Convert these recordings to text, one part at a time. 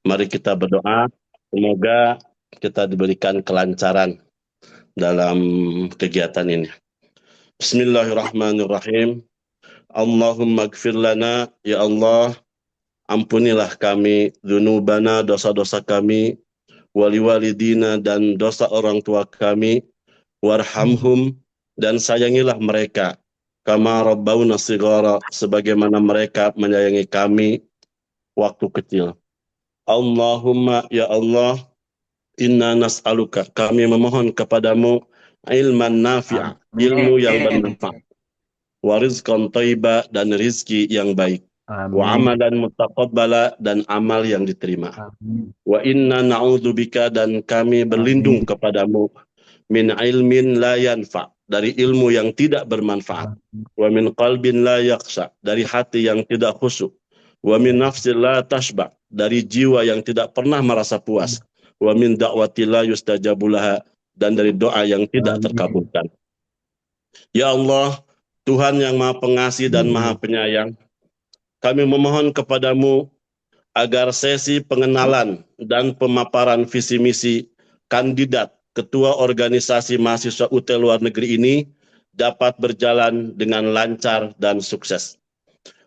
Mari kita berdoa, semoga kita diberikan kelancaran dalam kegiatan ini. Bismillahirrahmanirrahim. Allahumma gfir lana, ya Allah, ampunilah kami, dzunubana, dosa-dosa kami, wali walidina, dan dosa orang tua kami, warhamhum, dan sayangilah mereka, kama rabbawna shighara, sebagaimana mereka menyayangi kami waktu kecil. Allahumma, ya Allah, inna nas'aluka, kami memohon kepadamu, ilman nafi'a, ilmu yang Amin. bermanfaat, wa rizqan thayyiba, dan rizki yang baik, wa Amin. amalan mutaqabbala, dan amal yang diterima. Amin. Wa inna na'udzubika, dan kami berlindung Amin. kepadamu, min ilmin la yanfa, dari ilmu yang tidak bermanfaat, wa min qalbin la yakhsha, dari hati yang tidak khusyuk, wa min nafsin la tashba, dari jiwa yang tidak pernah merasa puas, wa min da'wati la yustajabulaha, dan dari doa yang tidak Amin. terkabulkan. Ya Allah, Tuhan yang Maha Pengasih dan Maha Amin. Penyayang, kami memohon kepadamu agar sesi pengenalan dan pemaparan visi misi kandidat Ketua Organisasi Mahasiswa UT Luar Negeri ini dapat berjalan dengan lancar dan sukses.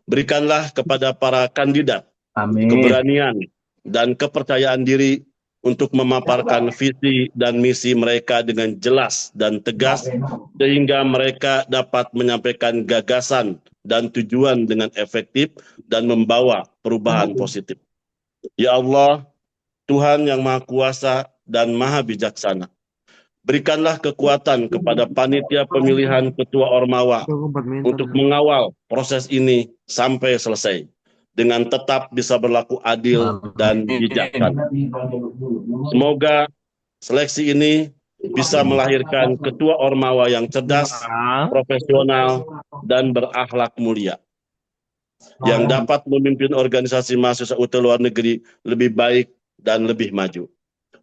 Berikanlah kepada para kandidat Amin. keberanian dan kepercayaan diri untuk memaparkan visi dan misi mereka dengan jelas dan tegas, sehingga mereka dapat menyampaikan gagasan dan tujuan dengan efektif dan membawa perubahan positif. Ya Allah, Tuhan yang Maha Kuasa dan Maha Bijaksana, berikanlah kekuatan kepada panitia pemilihan ketua Ormawa untuk mengawal proses ini sampai selesai, dengan tetap bisa berlaku adil dan bijaksana. Semoga seleksi ini bisa melahirkan ketua Ormawa yang cerdas, profesional, dan berakhlak mulia, yang dapat memimpin organisasi mahasiswa UT luar negeri lebih baik dan lebih maju.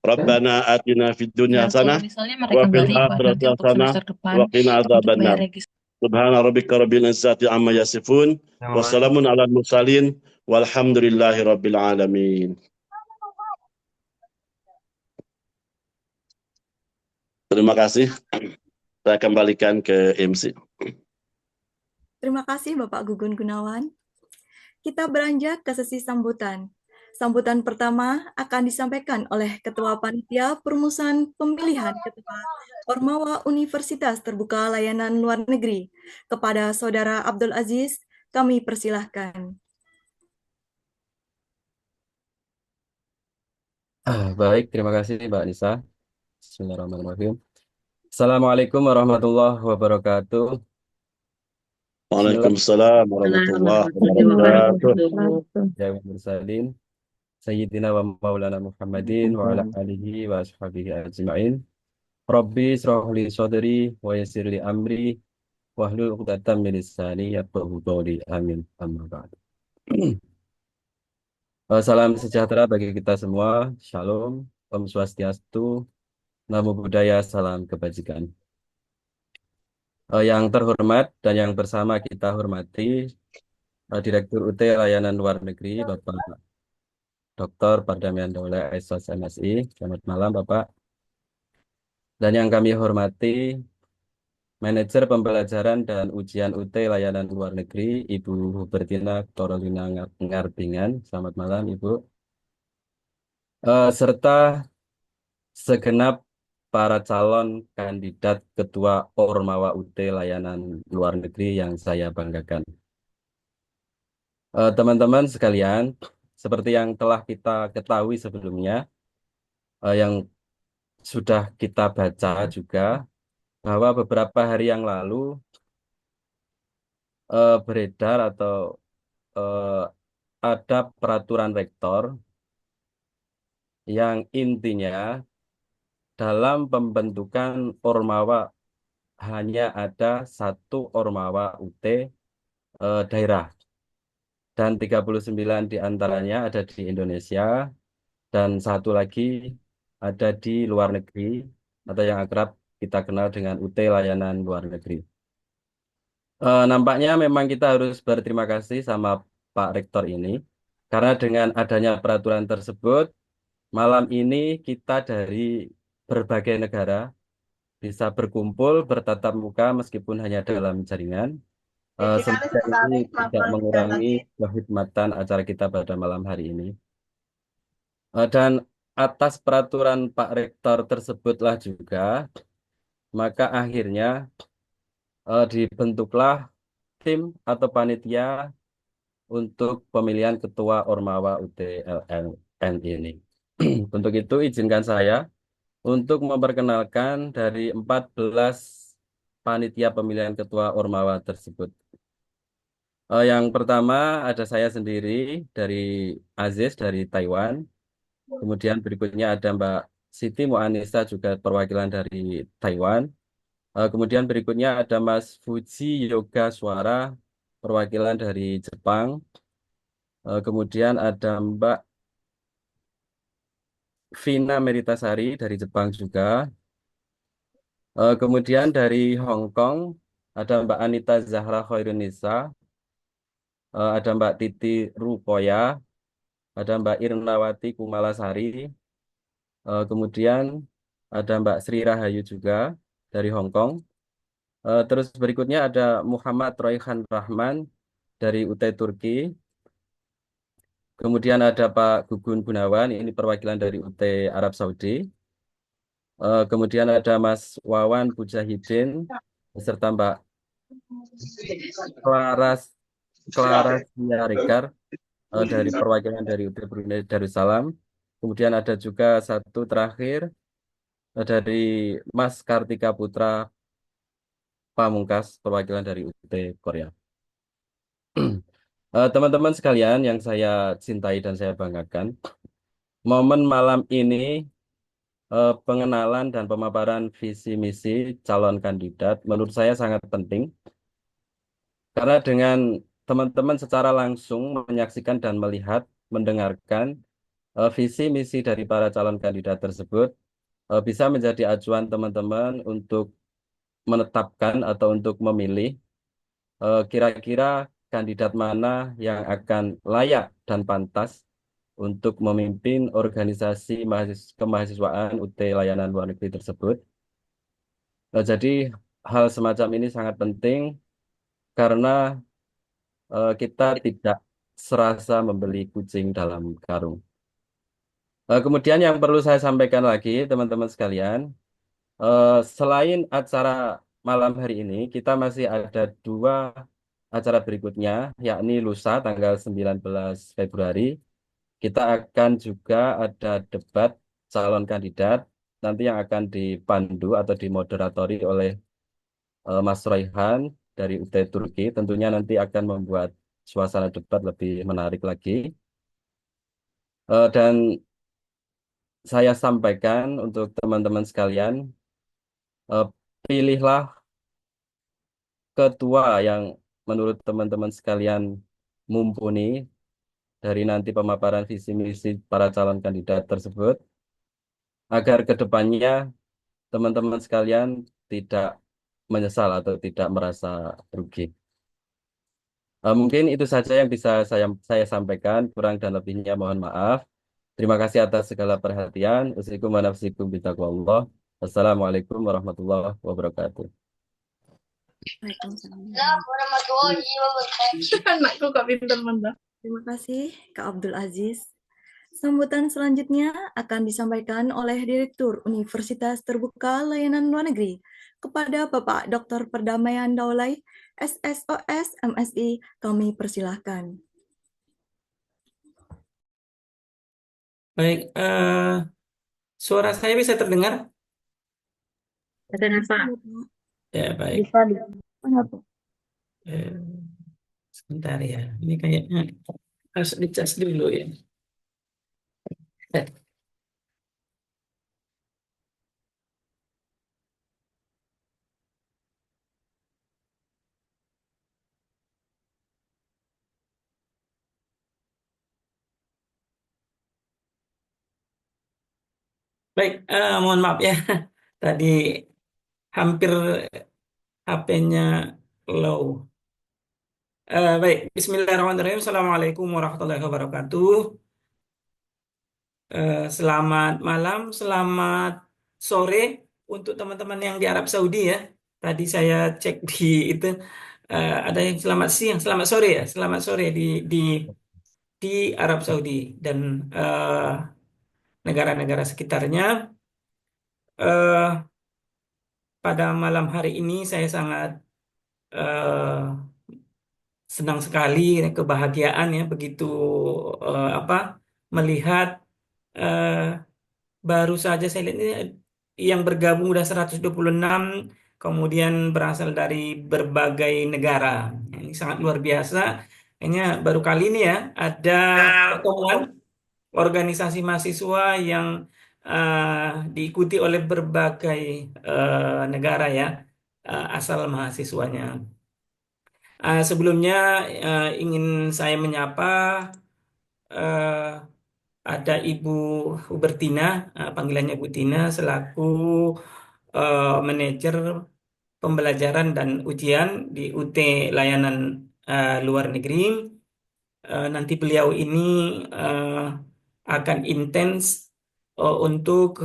Rabbana atina fid dunya Ya, kalau hasanah misalnya wa mereka fil balik akhirati nanti untuk hasanah semester depan wa qina untuk bayar adzabannar. registrasi. Subhana rabbika rabbil izzati amma yasifun wa salamun alal mursalin walhamdulillahi rabbil alamin. Terima kasih. Saya kembalikan ke MC. Terima kasih Bapak Gugun Gunawan. Kita beranjak ke sesi sambutan. Sambutan pertama akan disampaikan oleh Ketua Panitia Perumusan Pemilihan Ketua Ormawa Universitas Terbuka Layanan Luar Negeri. Kepada Saudara Abdul Aziz, kami persilahkan. Baik, terima kasih Mbak Nisa. Bismillahirrahmanirrahim. Assalamualaikum warahmatullahi wabarakatuh. Bismillah. Waalaikumsalam warahmatullahi wabarakatuh. Ya mursalin. Sayyidina wa maulana Muhammadin wa ala alihi wa ashabihi ajma'in. Rabbi israh li sadri wa yassir li amri wahlul 'uqdatam min lisani yafqahu qawli. Amin. Amma ba'du. Salam sejahtera bagi kita semua. Shalom, Om Swastiastu, Namo Buddhaya, salam kebajikan. Yang terhormat dan yang bersama kita hormati Direktur UT Layanan Luar Negeri, Bapak Dr. Pardamyan Daulay SOS MSI. Selamat malam, Bapak. Dan yang kami hormati Manajer Pembelajaran dan Ujian UT Layanan Luar Negeri, Ibu Hubertina Torolina Ngarbingan. Selamat malam, Ibu. Serta segenap para calon kandidat Ketua Ormawa UT Layanan Luar Negeri yang saya banggakan. Teman-teman sekalian, seperti yang telah kita ketahui sebelumnya, yang sudah kita baca juga, bahwa beberapa hari yang lalu beredar atau eh, ada peraturan rektor yang intinya dalam pembentukan Ormawa hanya ada satu Ormawa UT daerah. Dan 39 diantaranya ada di Indonesia dan satu lagi ada di luar negeri atau yang akrab kita kenal dengan UT Layanan Luar Negeri. Nampaknya memang kita harus berterima kasih sama Pak Rektor ini Karena dengan adanya peraturan tersebut, malam ini kita dari berbagai negara bisa berkumpul bertatap muka meskipun hanya dalam jaringan. Semoga ini tidak mengurangi kehikmatan acara kita pada malam hari ini. Dan atas peraturan Pak Rektor tersebutlah juga, maka akhirnya dibentuklah tim atau panitia untuk pemilihan Ketua Ormawa UTLN ini. Untuk itu izinkan saya untuk memperkenalkan dari 14 panitia pemilihan Ketua Ormawa tersebut. Yang pertama ada saya sendiri dari Aziz dari Taiwan. Kemudian berikutnya ada Mbak Siti Muanisa juga perwakilan dari Taiwan. Kemudian berikutnya ada Mas Fuji Yoga Suara perwakilan dari Jepang. Kemudian ada Mbak Vina Meritasari dari Jepang juga. Kemudian dari Hong Kong ada Mbak Anita Zahra Khairunisa, ada Mbak Titi Rukoya, ada Mbak Irnawati Kumalasari, kemudian ada Mbak Sri Rahayu juga dari Hong Kong. Terus berikutnya ada Muhammad Royhan Rahman dari UT Turki. Kemudian ada Pak Gugun Gunawan, ini perwakilan dari UT Arab Saudi. Kemudian ada Mas Wawan Mujahidin beserta Mbak Claras Clara Siaregar dari perwakilan dari UT Brunei Darussalam. Kemudian ada juga satu terakhir dari Mas Kartika Putra Pamungkas perwakilan dari UT Korea. Teman-teman sekalian yang saya cintai dan saya banggakan, momen malam ini pengenalan dan pemaparan visi misi calon kandidat menurut saya sangat penting karena dengan teman-teman secara langsung menyaksikan dan melihat, mendengarkan visi misi dari para calon kandidat tersebut bisa menjadi acuan teman-teman untuk menetapkan atau untuk memilih kira-kira kandidat mana yang akan layak dan pantas untuk memimpin organisasi kemahasiswaan UT Layanan Luar Negeri tersebut. Jadi hal semacam ini sangat penting karena kita tidak serasa membeli kucing dalam karung. Kemudian yang perlu saya sampaikan lagi, teman-teman sekalian, selain acara malam hari ini, kita masih ada dua acara berikutnya, yakni lusa tanggal 19 Februari. Kita akan juga ada debat calon kandidat, nanti yang akan dipandu atau dimoderatori oleh Mas Royhan dari UT Turki. Tentunya nanti akan membuat suasana debat lebih menarik lagi. Dan saya sampaikan untuk teman-teman sekalian, eh, pilihlah ketua yang menurut teman-teman sekalian mumpuni dari nanti pemaparan visi misi para calon kandidat tersebut, agar ke depannya teman-teman sekalian tidak menyesal atau tidak merasa rugi. Mungkin itu saja yang bisa saya sampaikan, kurang dan lebihnya mohon maaf. Terima kasih atas segala perhatian. Wassalamualaikum warahmatullahi wabarakatuh. Assalamualaikum warahmatullahi wabarakatuh. Waalaikumsalam. Anakku kok pinter mendah. Terima kasih, Kak Abdul Aziz. Sambutan selanjutnya akan disampaikan oleh Direktur Universitas Terbuka Layanan Luar Negeri kepada Bapak Dr. Perdamaian Daulay, SSOS MSI. Kami persilahkan. Baik, suara saya bisa terdengar? Ada Nafa. Ya, baik. Bisa. Eh, Sebentar ya, ini kayaknya harus dicas dulu ya. Eh, Baik, mohon maaf ya. Tadi hampir HP-nya low. Baik, Bismillahirrahmanirrahim. Assalamualaikum warahmatullahi wabarakatuh. Selamat malam, selamat sore untuk teman-teman yang di Arab Saudi ya. Tadi saya cek di itu ada yang selamat siang, selamat sore ya, selamat sore di Arab Saudi dan negara-negara sekitarnya. Eh, Pada malam hari ini saya sangat eh, senang sekali, kebahagiaan ya begitu apa melihat eh, baru saja saya lihat ini yang bergabung udah 126, kemudian berasal dari berbagai negara. Ini sangat luar biasa. Kayaknya baru kali ini ya ada pertemuan organisasi mahasiswa yang diikuti oleh berbagai negara ya asal mahasiswanya. Sebelumnya ingin saya menyapa eh, ada Ibu Hubertina, panggilannya Bu Tina, selaku manajer pembelajaran dan ujian di UT Layanan Luar Negeri. Nanti beliau ini eh, akan intens untuk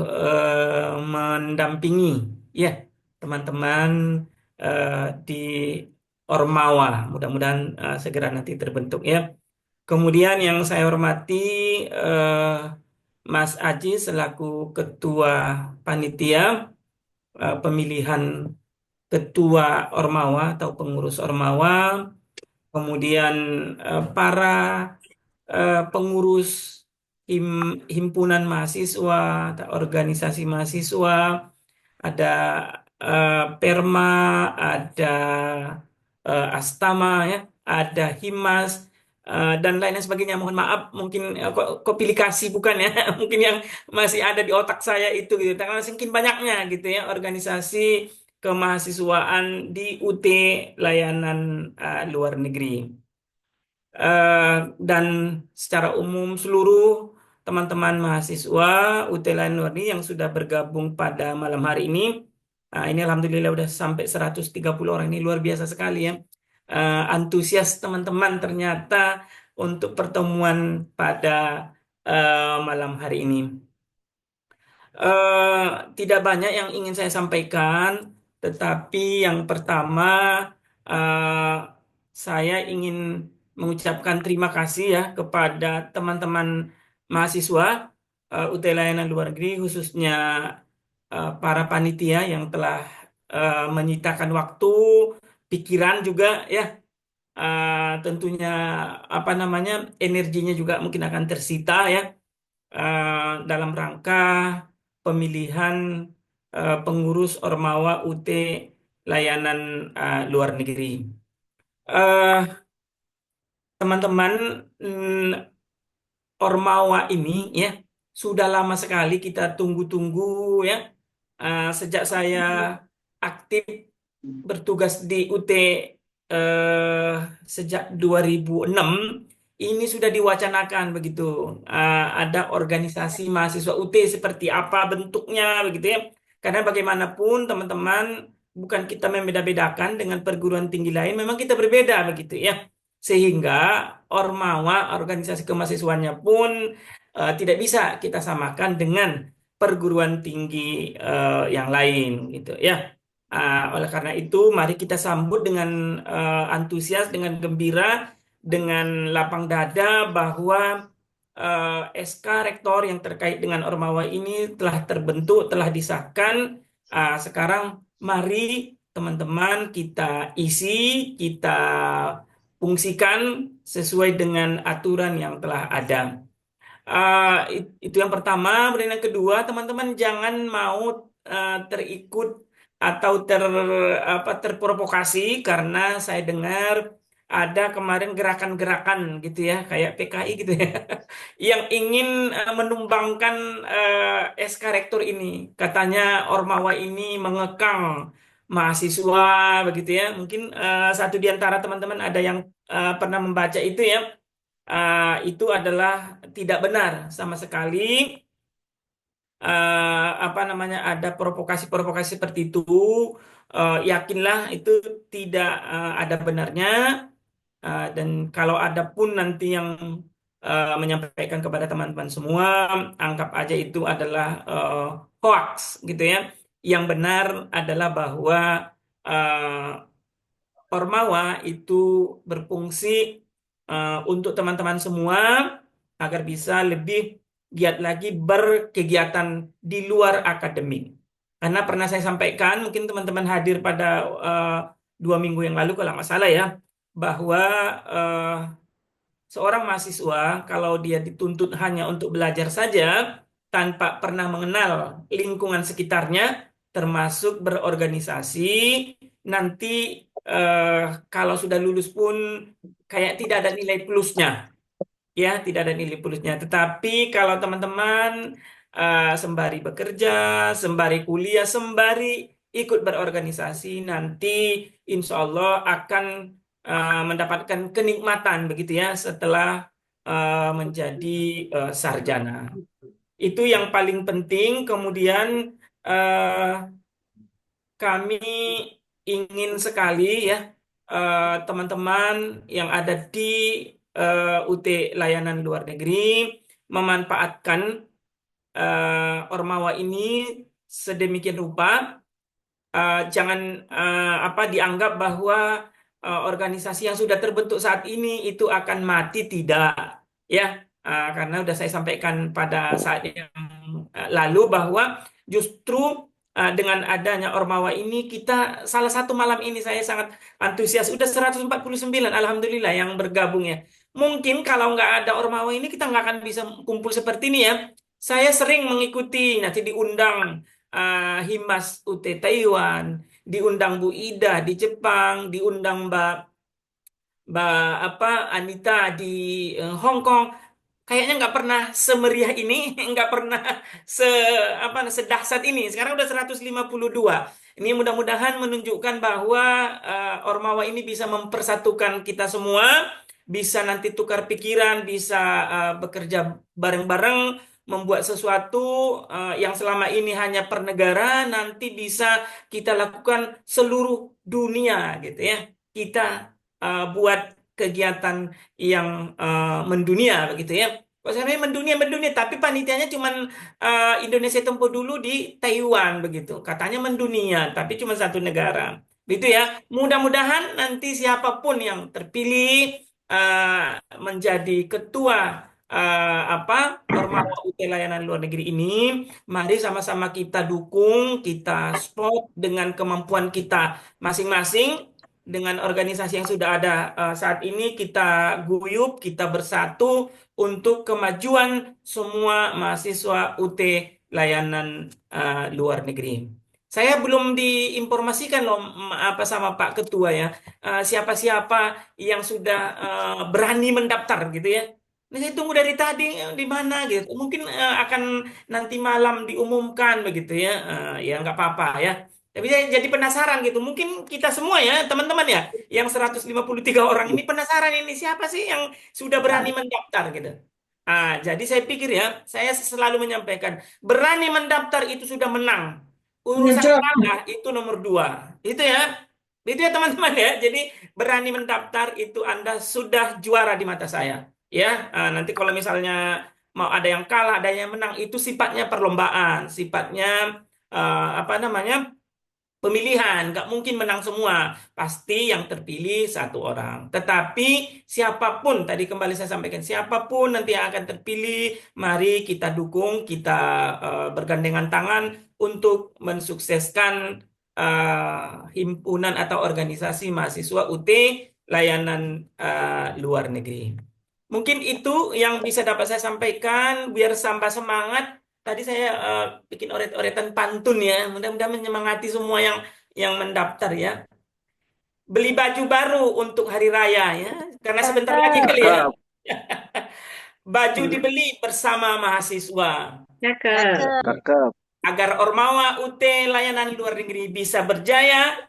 mendampingi ya teman-teman eh, di Ormawa. Mudah-mudahan segera nanti terbentuk ya. Kemudian yang saya hormati eh, Mas Aji selaku Ketua Panitia pemilihan Ketua Ormawa atau pengurus Ormawa, kemudian para pengurus himpunan mahasiswa, atau organisasi mahasiswa, ada Perma, ada Astama ya, ada Himas dan lain sebagainya. Mohon maaf, mungkin kok pilih kasih bukan ya, mungkin yang masih ada di otak saya itu gitu. Karena saking banyaknya gitu ya organisasi kemahasiswaan di UT Layanan Luar Negeri. Dan secara umum seluruh teman-teman mahasiswa UT Layanan Luar Negeri yang sudah bergabung pada malam hari ini. Ini alhamdulillah udah sampai 130 orang, ini luar biasa sekali ya. Antusias teman-teman ternyata untuk pertemuan pada malam hari ini. Eh, Tidak banyak yang ingin saya sampaikan, tetapi yang pertama eh, saya ingin mengucapkan terima kasih ya kepada teman-teman mahasiswa UT Layanan Luar Negeri, khususnya para panitia yang telah menyitakan waktu, pikiran juga ya. Tentunya apa namanya energinya juga mungkin akan tersita ya dalam rangka pemilihan pengurus Ormawa UT Layanan Luar Negeri. Eh, Teman-teman, Ormawa ini ya sudah lama sekali kita tunggu-tunggu ya. Sejak saya aktif bertugas di UT eh, sejak 2006 ini sudah diwacanakan begitu. Ada organisasi mahasiswa UT seperti apa bentuknya begitu ya. Karena bagaimanapun teman-teman bukan kita membeda-bedakan dengan perguruan tinggi lain, memang kita berbeda begitu ya. Sehingga Ormawa organisasi kemahasiswaannya pun tidak bisa kita samakan dengan perguruan tinggi yang lain gitu ya. Oleh karena itu, mari kita sambut dengan antusias, dengan gembira, dengan lapang dada bahwa SK Rektor yang terkait dengan Ormawa ini telah terbentuk, telah disahkan. Sekarang mari teman-teman kita isi, kita fungsikan sesuai dengan aturan yang telah ada. Itu yang pertama. Kemudian yang kedua, teman-teman jangan mau terikut atau terprovokasi karena saya dengar ada kemarin gerakan-gerakan gitu ya, kayak PKI gitu ya, yang ingin menumbangkan SK Rektor ini. Katanya Ormawa ini mengekang mahasiswa begitu ya. Mungkin satu di antara teman-teman ada yang pernah membaca itu ya. Itu adalah tidak benar sama sekali. Apa namanya ada provokasi-provokasi seperti itu. Yakinlah itu tidak ada benarnya. Dan kalau ada pun nanti yang menyampaikan kepada teman-teman semua, anggap aja itu adalah hoax gitu ya. Yang benar adalah bahwa uh, Ormawa itu berfungsi untuk teman-teman semua agar bisa lebih giat lagi berkegiatan di luar akademik. Karena pernah saya sampaikan, mungkin teman-teman hadir pada 2 minggu yang lalu kalau nggak salah ya, bahwa seorang mahasiswa kalau dia dituntut hanya untuk belajar saja tanpa pernah mengenal lingkungan sekitarnya, termasuk berorganisasi, nanti kalau sudah lulus pun kayak tidak ada nilai plusnya, ya tidak ada nilai plusnya. Tetapi kalau teman-teman sembari bekerja, sembari kuliah, sembari ikut berorganisasi, nanti insya Allah akan mendapatkan kenikmatan begitu ya setelah menjadi sarjana. Itu yang paling penting. Kemudian kami ingin sekali ya teman-teman yang ada di UT Layanan Luar Negeri memanfaatkan Ormawa ini sedemikian rupa. Jangan dianggap bahwa organisasi yang sudah terbentuk saat ini itu akan mati, tidak ya. Karena sudah saya sampaikan pada saat yang lalu bahwa justru dengan adanya Ormawa ini kita salah satu malam ini saya sangat antusias, udah 149 alhamdulillah yang bergabung ya. Mungkin kalau nggak ada Ormawa ini kita nggak akan bisa kumpul seperti ini ya. Saya sering mengikuti, nanti diundang Himas UT Taiwan, diundang Bu Ida di Jepang, diundang Mbak Anita di Hong Kong. Kayaknya nggak pernah semeriah ini, nggak pernah sedahsyat ini. Sekarang udah 152. Ini mudah-mudahan menunjukkan bahwa Ormawa ini bisa mempersatukan kita semua, bisa nanti tukar pikiran, bisa bekerja bareng-bareng, membuat sesuatu yang selama ini hanya per negara, nanti bisa kita lakukan seluruh dunia gitu ya. Kita buat kegiatan yang mendunia begitu ya. Kok saya mendunia, tapi panitianya cuman Indonesia Tempo Dulu di Taiwan begitu. Katanya mendunia, tapi cuma satu negara. Begitu ya. Mudah-mudahan nanti siapapun yang terpilih menjadi ketua Ormawa UT Layanan Luar Negeri ini, mari sama-sama kita dukung, kita support dengan kemampuan kita masing-masing. Dengan organisasi yang sudah ada saat ini, kita guyup, kita bersatu untuk kemajuan semua mahasiswa UT Layanan Luar Negeri. Saya belum diinformasikan loh sama Pak Ketua ya, siapa-siapa yang sudah berani mendaftar gitu ya. Nah, saya tunggu dari tadi di mana gitu. Mungkin akan nanti malam diumumkan begitu ya. Ya nggak apa-apa ya. Tapi saya jadi penasaran gitu. Mungkin kita semua ya, teman-teman ya, yang 153 orang ini penasaran ini siapa sih yang sudah berani mendaftar gitu. Jadi saya pikir ya, saya selalu menyampaikan, berani mendaftar itu sudah menang. Urusan kalah itu nomor 2. Itu ya. Itu ya teman-teman ya. Jadi berani mendaftar itu Anda sudah juara di mata saya. Ya, nanti kalau misalnya mau ada yang kalah, ada yang menang, itu sifatnya perlombaan, sifatnya pemilihan, nggak mungkin menang semua. Pasti yang terpilih satu orang. Tetapi siapapun, tadi kembali saya sampaikan, siapapun nanti yang akan terpilih, mari kita dukung, kita bergandengan tangan untuk mensukseskan himpunan atau organisasi mahasiswa UT Layanan Luar Negeri. Mungkin itu yang bisa dapat saya sampaikan, biar tambah semangat. Tadi saya bikin oret-oretan pantun ya, mudah-mudahan menyemangati semua yang mendaftar ya. Beli baju baru untuk hari raya ya, karena sebentar lagi kali ya. Baju dibeli bersama mahasiswa. Cakep. Agar Ormawa UT Layanan Luar Negeri bisa berjaya,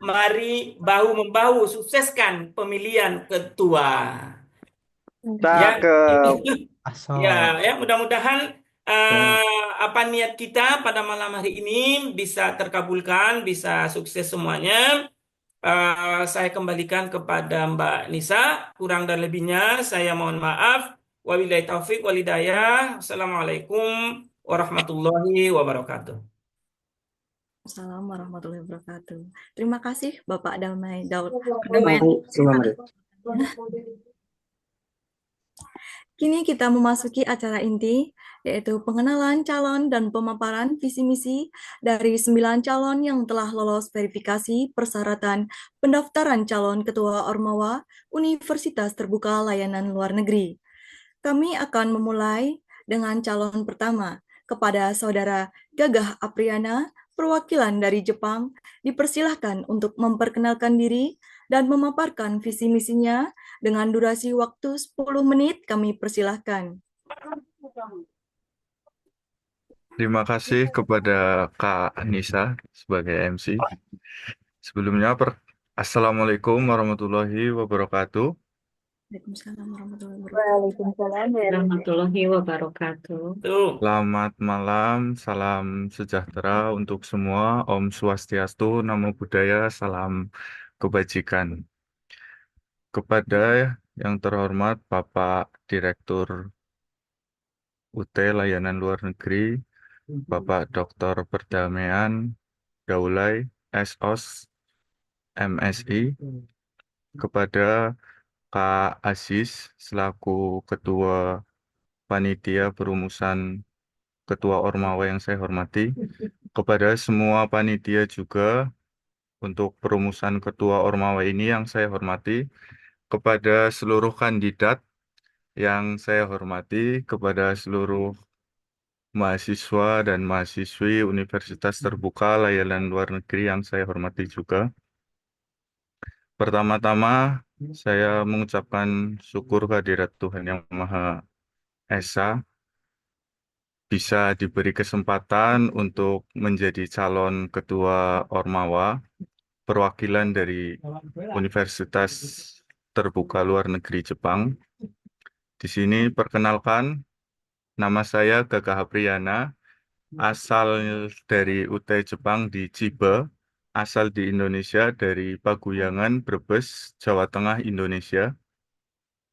mari bahu-membahu sukseskan pemilihan ketua. Cakep. Ya, mudah-mudahan niat kita pada malam hari ini bisa terkabulkan, bisa sukses semuanya. Saya kembalikan kepada Mbak Nisa. Kurang dan lebihnya saya mohon maaf. Wabillahi taufik walhidayah. Assalamualaikum warahmatullahi wabarakatuh. Assalamualaikum warahmatullahi wabarakatuh. Terima kasih Bapak Damai Daud. Kini kita memasuki acara inti, yaitu pengenalan calon dan pemaparan visi misi dari 9 calon yang telah lolos verifikasi persyaratan pendaftaran calon Ketua Ormawa Universitas Terbuka Layanan Luar Negeri. Kami akan memulai dengan calon pertama kepada Saudara Gagah Apriana, perwakilan dari Jepang, dipersilahkan untuk memperkenalkan diri dan memaparkan visi misinya dengan durasi waktu 10 menit. Kami persilahkan. Terima kasih kepada Kak Nisa sebagai MC. Sebelumnya, Assalamualaikum warahmatullahi wabarakatuh. Waalaikumsalam warahmatullahi wabarakatuh. Waalaikumsalam warahmatullahi wabarakatuh. Tuh. Selamat malam, salam sejahtera untuk semua. Om Swastiastu, Namo Buddhaya, salam kebajikan. Kepada yang terhormat Bapak Direktur UT Layanan Luar Negeri, Bapak Dr. Perdamaian Daulay, SOS, MSI, kepada Kak Aziz selaku Ketua Panitia Perumusan Ketua Ormawa yang saya hormati, kepada semua panitia juga untuk perumusan Ketua Ormawa ini yang saya hormati, kepada seluruh kandidat yang saya hormati, kepada seluruh mahasiswa dan mahasiswi Universitas Terbuka Layanan Luar Negeri yang saya hormati juga. Pertama-tama, saya mengucapkan syukur kehadirat Tuhan Yang Maha Esa bisa diberi kesempatan untuk menjadi calon ketua Ormawa, perwakilan dari Universitas Terbuka Luar Negeri Jepang. Di sini perkenalkan, nama saya Gagah Apriana, asal dari UT Jepang di Chiba, asal di Indonesia dari Paguyangan, Brebes, Jawa Tengah, Indonesia.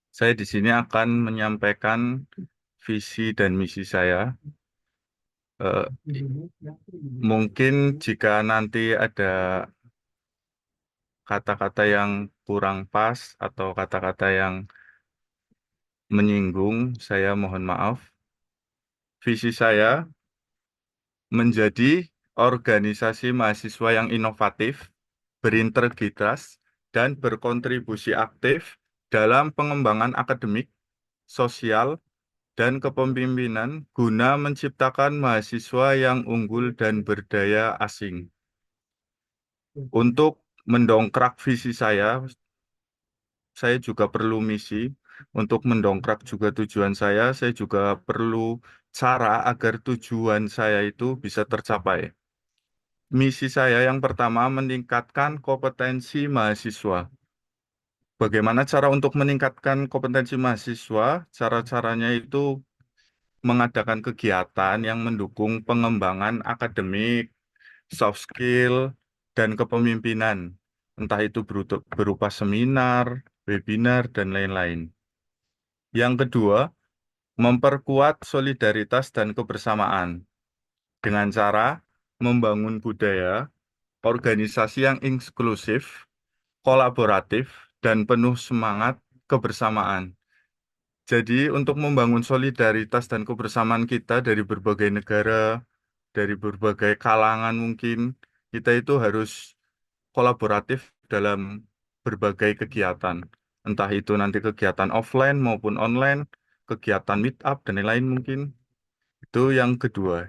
Saya di sini akan menyampaikan visi dan misi saya. Mungkin jika nanti ada kata-kata yang kurang pas atau kata-kata yang menyinggung, saya mohon maaf. Visi saya menjadi organisasi mahasiswa yang inovatif, berintegritas, dan berkontribusi aktif dalam pengembangan akademik, sosial, dan kepemimpinan guna menciptakan mahasiswa yang unggul dan berdaya asing. Untuk mendongkrak visi saya juga perlu misi. Untuk mendongkrak juga tujuan saya juga perlu cara agar tujuan saya itu bisa tercapai. Misi saya yang pertama, meningkatkan kompetensi mahasiswa. Bagaimana cara untuk meningkatkan kompetensi mahasiswa? Cara-caranya itu mengadakan kegiatan yang mendukung pengembangan akademik, soft skill, dan kepemimpinan. Entah itu berupa seminar, webinar, dan lain-lain. Yang kedua, memperkuat solidaritas dan kebersamaan dengan cara membangun budaya, organisasi yang inklusif, kolaboratif, dan penuh semangat kebersamaan. Jadi untuk membangun solidaritas dan kebersamaan kita dari berbagai negara, dari berbagai kalangan mungkin, kita itu harus kolaboratif dalam berbagai kegiatan. Entah itu nanti kegiatan offline maupun online, kegiatan meet up dan lain-lain mungkin. Itu yang kedua.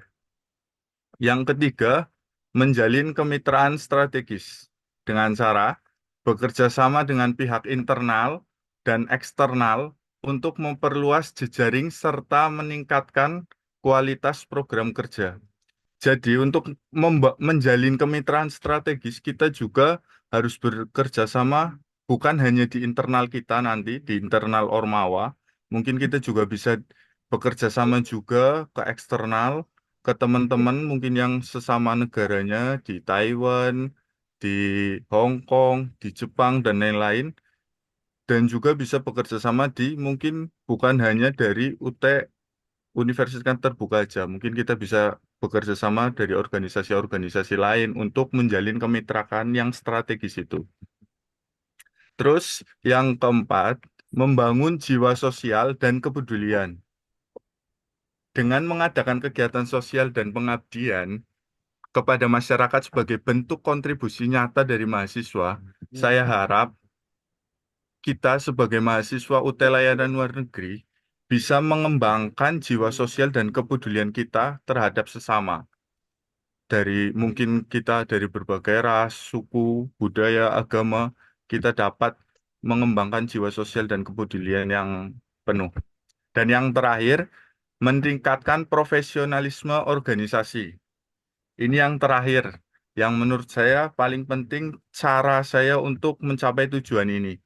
Yang ketiga, menjalin kemitraan strategis dengan cara bekerja sama dengan pihak internal dan eksternal untuk memperluas jejaring serta meningkatkan kualitas program kerja. Jadi untuk menjalin kemitraan strategis, kita juga harus bekerja sama bukan hanya di internal kita nanti, di internal Ormawa. Mungkin kita juga bisa bekerja sama juga ke eksternal, ke teman-teman mungkin yang sesama negaranya di Taiwan, di Hong Kong, di Jepang, dan lain-lain. Dan juga bisa bekerja sama di mungkin bukan hanya dari Universitas Terbuka aja. Mungkin kita bisa bekerja sama dari organisasi-organisasi lain untuk menjalin kemitraan yang strategis itu. Terus yang keempat, membangun jiwa sosial dan kepedulian. Dengan mengadakan kegiatan sosial dan pengabdian kepada masyarakat sebagai bentuk kontribusi nyata dari mahasiswa, saya harap kita sebagai mahasiswa UT Layanan Luar Negeri bisa mengembangkan jiwa sosial dan kepedulian kita terhadap sesama. Dari mungkin kita dari berbagai ras, suku, budaya, agama, kita dapat mengembangkan jiwa sosial dan kepedulian yang penuh. Dan yang terakhir, meningkatkan profesionalisme organisasi. Ini yang terakhir, yang menurut saya paling penting cara saya untuk mencapai tujuan ini.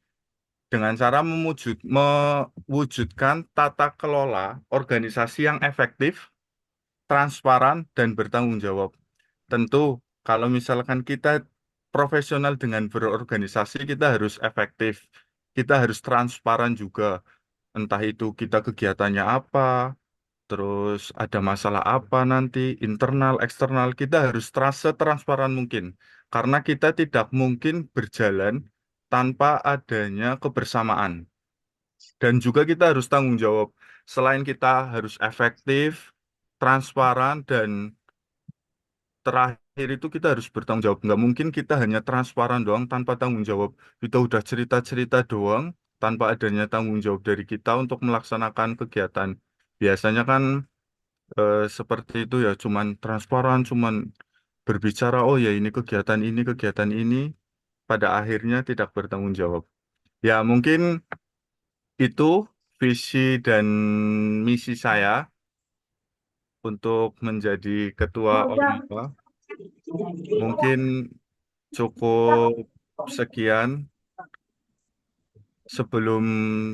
Dengan cara mewujudkan tata kelola organisasi yang efektif, transparan, dan bertanggung jawab. Tentu, kalau misalkan kita profesional dengan berorganisasi, kita harus efektif. Kita harus transparan juga. Entah itu kita kegiatannya apa, terus ada masalah apa nanti, internal, eksternal, kita harus setransparan mungkin. Karena kita tidak mungkin berjalan tanpa adanya kebersamaan. Dan juga kita harus tanggung jawab. Selain kita harus efektif, transparan, dan terakhir itu kita harus bertanggung jawab. Nggak mungkin kita hanya transparan doang tanpa tanggung jawab. Kita udah cerita-cerita doang tanpa adanya tanggung jawab dari kita untuk melaksanakan kegiatan. Biasanya kan seperti itu ya, cuman transparan, cuman berbicara, oh ya ini, kegiatan ini, pada akhirnya tidak bertanggung jawab. Ya mungkin itu visi dan misi saya untuk menjadi ketua ORMAPA. Mungkin cukup sekian. Sebelum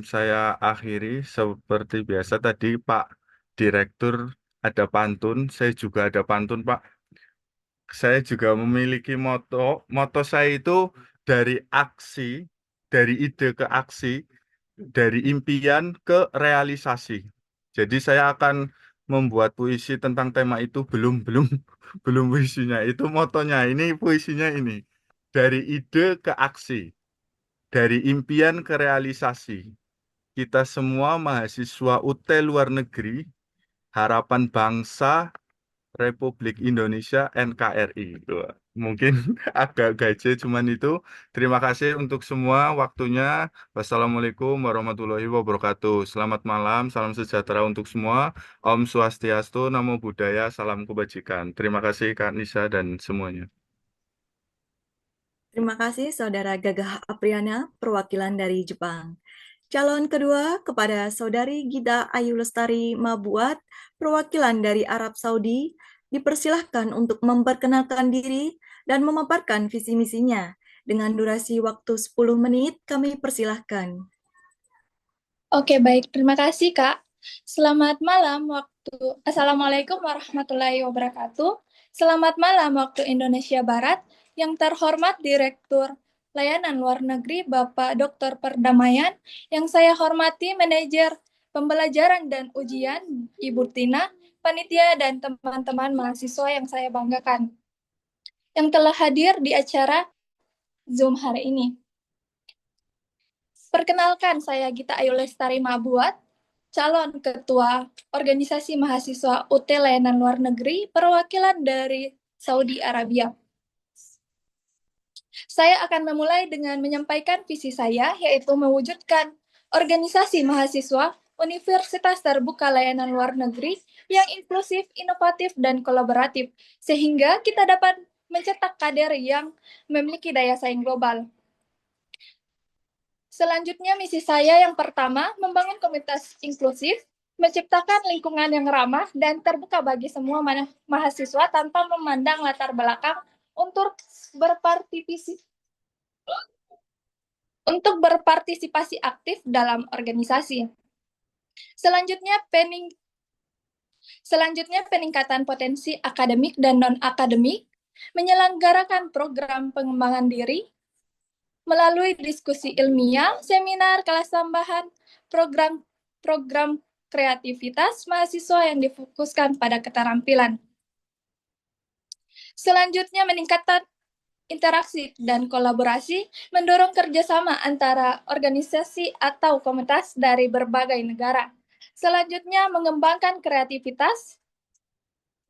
saya akhiri, seperti biasa tadi Pak Direktur ada pantun, saya juga ada pantun Pak. Saya juga memiliki moto saya itu dari aksi, dari ide ke aksi, dari impian ke realisasi. Jadi saya akan membuat puisi tentang tema itu belum puisinya. Itu motonya. Ini puisinya ini. Dari ide ke aksi, dari impian ke realisasi. Kita semua mahasiswa UT luar negeri, harapan bangsa Republik Indonesia NKRI. Wah, mungkin agak gaje cuman itu. Terima kasih untuk semua waktunya. Wassalamualaikum warahmatullahi wabarakatuh. Selamat malam, salam sejahtera untuk semua. Om Swastiastu, Namo Buddhaya, salam kebajikan. Terima kasih Kak Nisa dan semuanya. Terima kasih Saudara Gagah Apriana, perwakilan dari Jepang. Calon kedua kepada Saudari Gita Ayu Lestari Mabuat, perwakilan dari Arab Saudi, dipersilahkan untuk memperkenalkan diri dan memaparkan visi misinya. Dengan durasi waktu 10 menit, kami persilahkan. Oke, baik. Terima kasih, Kak. Selamat malam Assalamualaikum warahmatullahi wabarakatuh. Selamat malam waktu Indonesia Barat. Yang terhormat Direktur Layanan Luar Negeri Bapak Dr. Perdamaian, yang saya hormati Manajer Pembelajaran dan Ujian Ibu Tina, panitia dan teman-teman mahasiswa yang saya banggakan, yang telah hadir di acara Zoom hari ini. Perkenalkan, saya Gita Ayu Lestari Mabuat, calon Ketua Organisasi Mahasiswa UT Layanan Luar Negeri, perwakilan dari Saudi Arabia. Saya akan memulai dengan menyampaikan visi saya, yaitu mewujudkan organisasi mahasiswa Universitas Terbuka Layanan Luar Negeri yang inklusif, inovatif, dan kolaboratif, sehingga kita dapat mencetak kader yang memiliki daya saing global. Selanjutnya, misi saya yang pertama, membangun komunitas inklusif, menciptakan lingkungan yang ramah dan terbuka bagi semua mahasiswa tanpa memandang latar belakang untuk berpartisipasi aktif dalam organisasi. Selanjutnya, peningkatan potensi akademik dan non-akademik, menyelenggarakan program pengembangan diri melalui diskusi ilmiah, seminar, kelas tambahan, program kreativitas mahasiswa yang difokuskan pada keterampilan. Selanjutnya, meningkatkan interaksi dan kolaborasi, mendorong kerjasama antara organisasi atau komunitas dari berbagai negara. Selanjutnya, mengembangkan kreativitas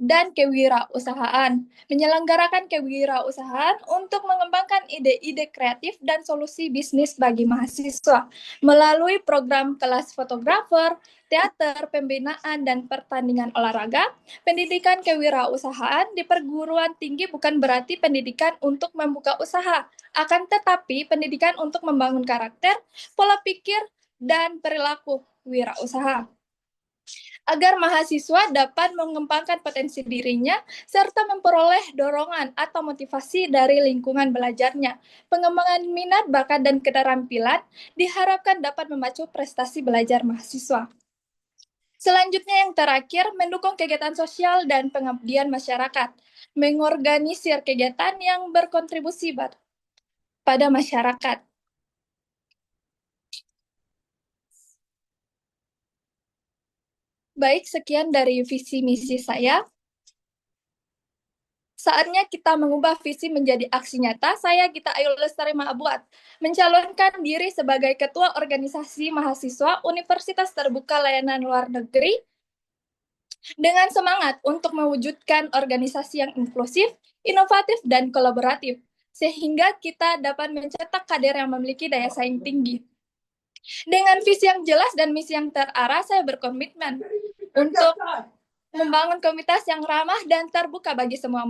dan kewirausahaan, menyelenggarakan kewirausahaan untuk mengembangkan ide-ide kreatif dan solusi bisnis bagi mahasiswa melalui program kelas fotografer, teater, pembinaan, dan pertandingan olahraga. Pendidikan kewirausahaan di perguruan tinggi bukan berarti pendidikan untuk membuka usaha, akan tetapi pendidikan untuk membangun karakter, pola pikir, dan perilaku wirausaha agar mahasiswa dapat mengembangkan potensi dirinya serta memperoleh dorongan atau motivasi dari lingkungan belajarnya. Pengembangan minat, bakat, dan keterampilan diharapkan dapat memacu prestasi belajar mahasiswa. Selanjutnya yang terakhir, mendukung kegiatan sosial dan pengabdian masyarakat, mengorganisir kegiatan yang berkontribusi pada masyarakat. Baik, sekian dari visi misi saya. Saatnya kita mengubah visi menjadi aksi nyata. Saya Gita Ayu Lestari Maabuat, mencalonkan diri sebagai Ketua Organisasi Mahasiswa Universitas Terbuka Layanan Luar Negeri dengan semangat untuk mewujudkan organisasi yang inklusif, inovatif, dan kolaboratif, sehingga kita dapat mencetak kader yang memiliki daya saing tinggi. Dengan visi yang jelas dan misi yang terarah, saya berkomitmen untuk membangun komunitas yang ramah dan terbuka bagi semua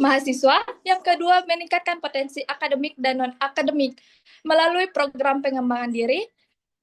mahasiswa. Yang kedua, meningkatkan potensi akademik dan non-akademik melalui program pengembangan diri.